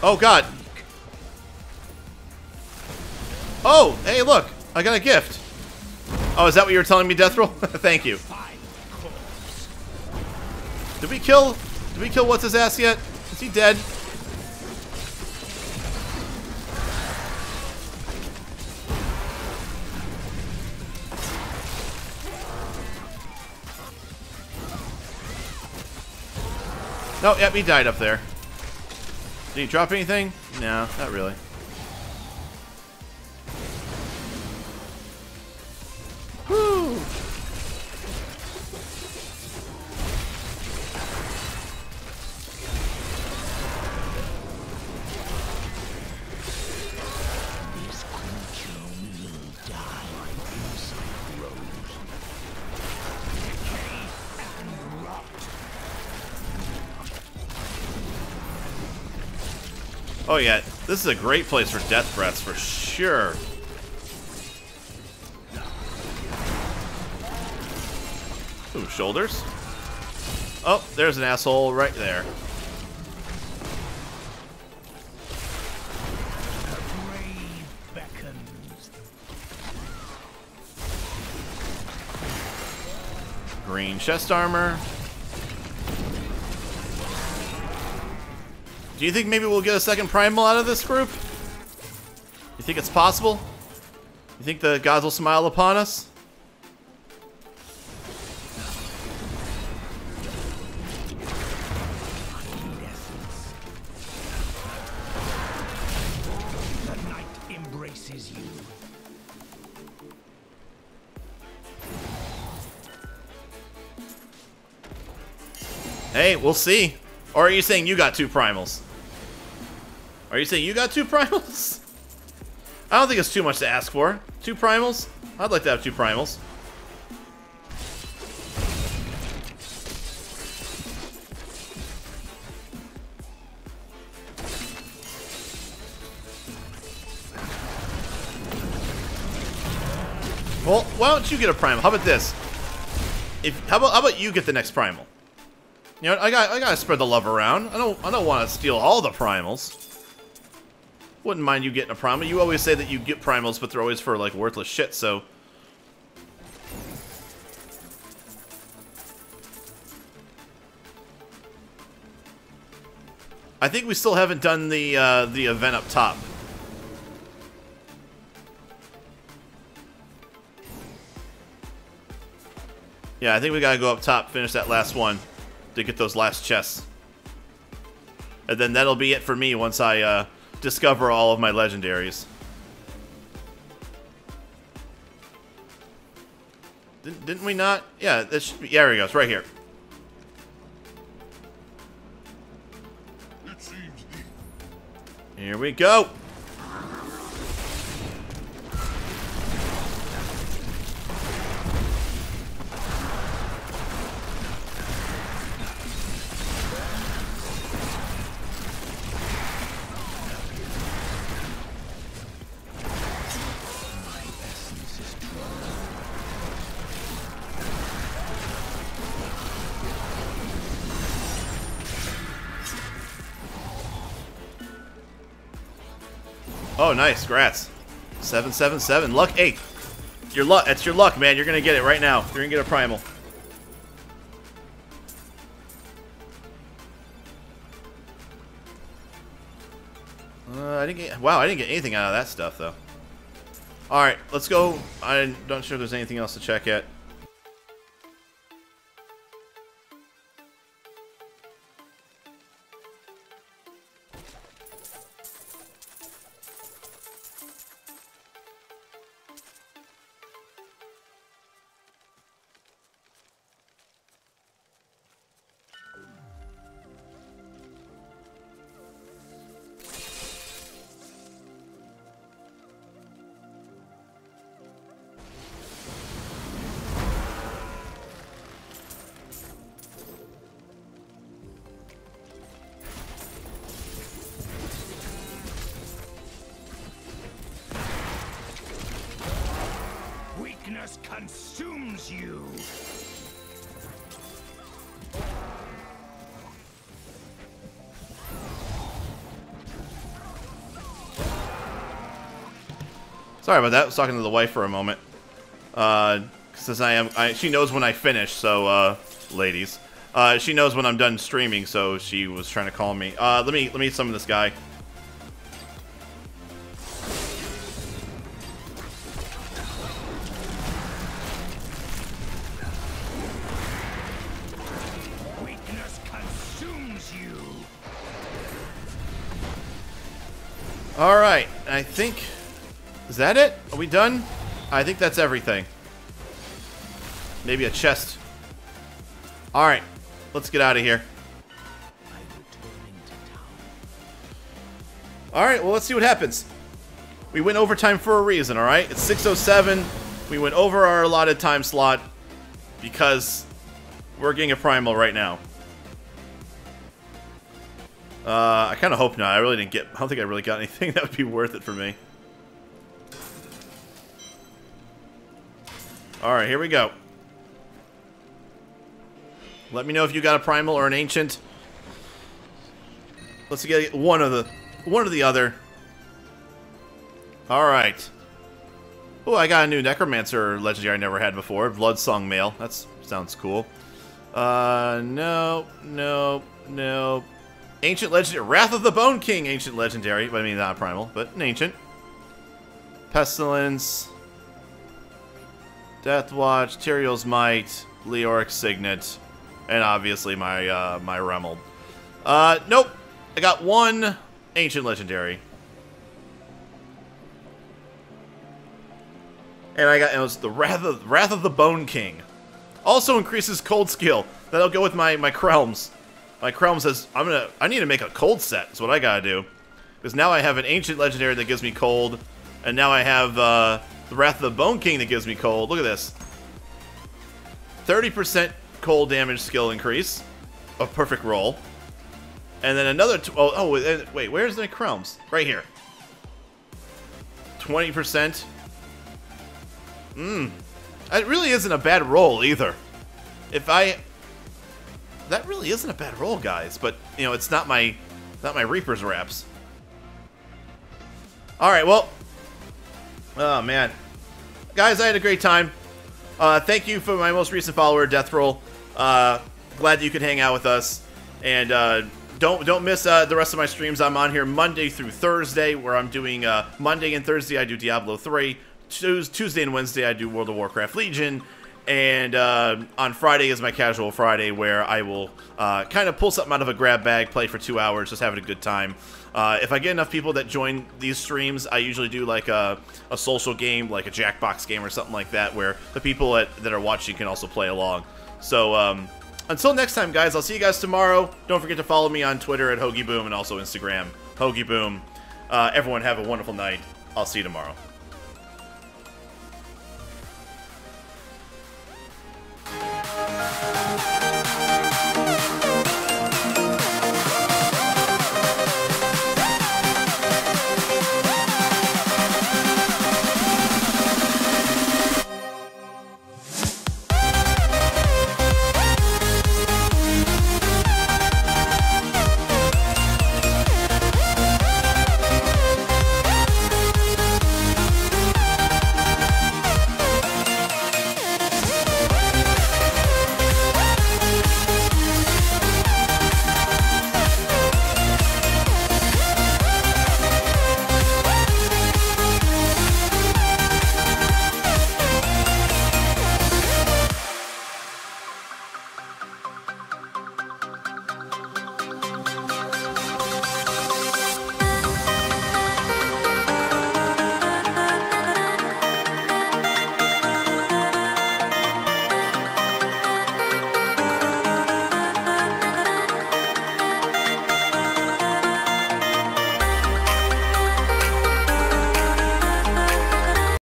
Oh God! Oh, hey, look! I got a gift. Oh, is that what you were telling me, Deathroll? Thank you. Did we kill what's his ass yet? Is he dead? No, yep, he died up there. Did he drop anything? No, not really. Woo! Oh yeah, this is a great place for death breaths for sure. Ooh, shoulders. Oh, there's an asshole right there. Green chest armor. Do you think maybe we'll get a second Primal out of this group? You think it's possible? You think the gods will smile upon us? The night embraces you. Hey, we'll see. Or are you saying you got two Primals? Are you saying you got two Primals? I don't think it's too much to ask for. Two Primals? I'd like to have two Primals. Well, why don't you get a Primal? How about this? How about you get the next Primal? You know, I gotta spread the love around. I don't want to steal all the Primals. Wouldn't mind you getting a Primal. You always say that you get Primals, but they're always for like worthless shit. So, I think we still haven't done the event up top. Yeah, I think we gotta go up top, finish that last one to get those last chests. And then that'll be it for me once I discover all of my legendaries. Didn't we not? Yeah, this should be, yeah, there he goes, right here. Here we go. Oh, nice. Grats. 777. Luck 8. Your luck. That's your luck, man. You're going to get it right now. You're going to get a primal. I didn't get... Wow, I didn't get anything out of that stuff, though. Alright, let's go. I'm not sure if there's anything else to check yet. Weakness consumes you. Sorry about that. I was talking to the wife for a moment. Since she knows when I finish, so, ladies. She knows when I'm done streaming, so she was trying to call me. Let me summon this guy. Weakness consumes you. Alright, I think... Is that it? Are we done? I think that's everything. Maybe a chest. Alright, let's get out of here. Alright, well, let's see what happens. We went overtime for a reason, alright? It's 6:07. We went over our allotted time slot because we're getting a primal right now. I kind of hope not. I don't think I really got anything that would be worth it for me. Alright, here we go. Let me know if you got a primal or an ancient. Let's get one or the other. Alright. Oh, I got a new Necromancer legendary I never had before. Bloodsong Male. That sounds cool. No. Ancient legendary. Wrath of the Bone King, ancient legendary. I mean, not primal, but an ancient. Pestilence. Deathwatch, Tyrael's Might, Leoric Signet, and obviously my my Remeld. Nope. I got one ancient legendary. And it was the Wrath of the Bone King. Also increases cold skill. That'll go with my Krelms. My Krelm says I need to make a cold set. That's what I gotta do. Because now I have an ancient legendary that gives me cold, and now I have the Wrath of the Bone King that gives me cold. Look at this. 30% cold damage skill increase. A perfect roll. And then another... wait, where's the Krelms? Right here. 20%. That really isn't a bad roll either. That really isn't a bad roll, guys. But, you know, it's not my Reaper's Wraps. Alright, well... Oh, man. Guys, I had a great time. Thank you for my most recent follower, Deathroll. Glad that you could hang out with us. And don't miss the rest of my streams. I'm on here Monday through Thursday, where I'm doing Monday and Thursday I do Diablo 3. Tuesday and Wednesday I do World of Warcraft Legion. And on Friday is my casual Friday, where I will kind of pull something out of a grab bag, play for 2 hours, just having a good time. If I get enough people that join these streams, I usually do like a social game, like a Jackbox game or something like that, where the people that are watching can also play along. So until next time, guys, I'll see you guys tomorrow. Don't forget to follow me on Twitter at HoagieBoom and also Instagram, HoagieBoom. Everyone have a wonderful night. I'll see you tomorrow.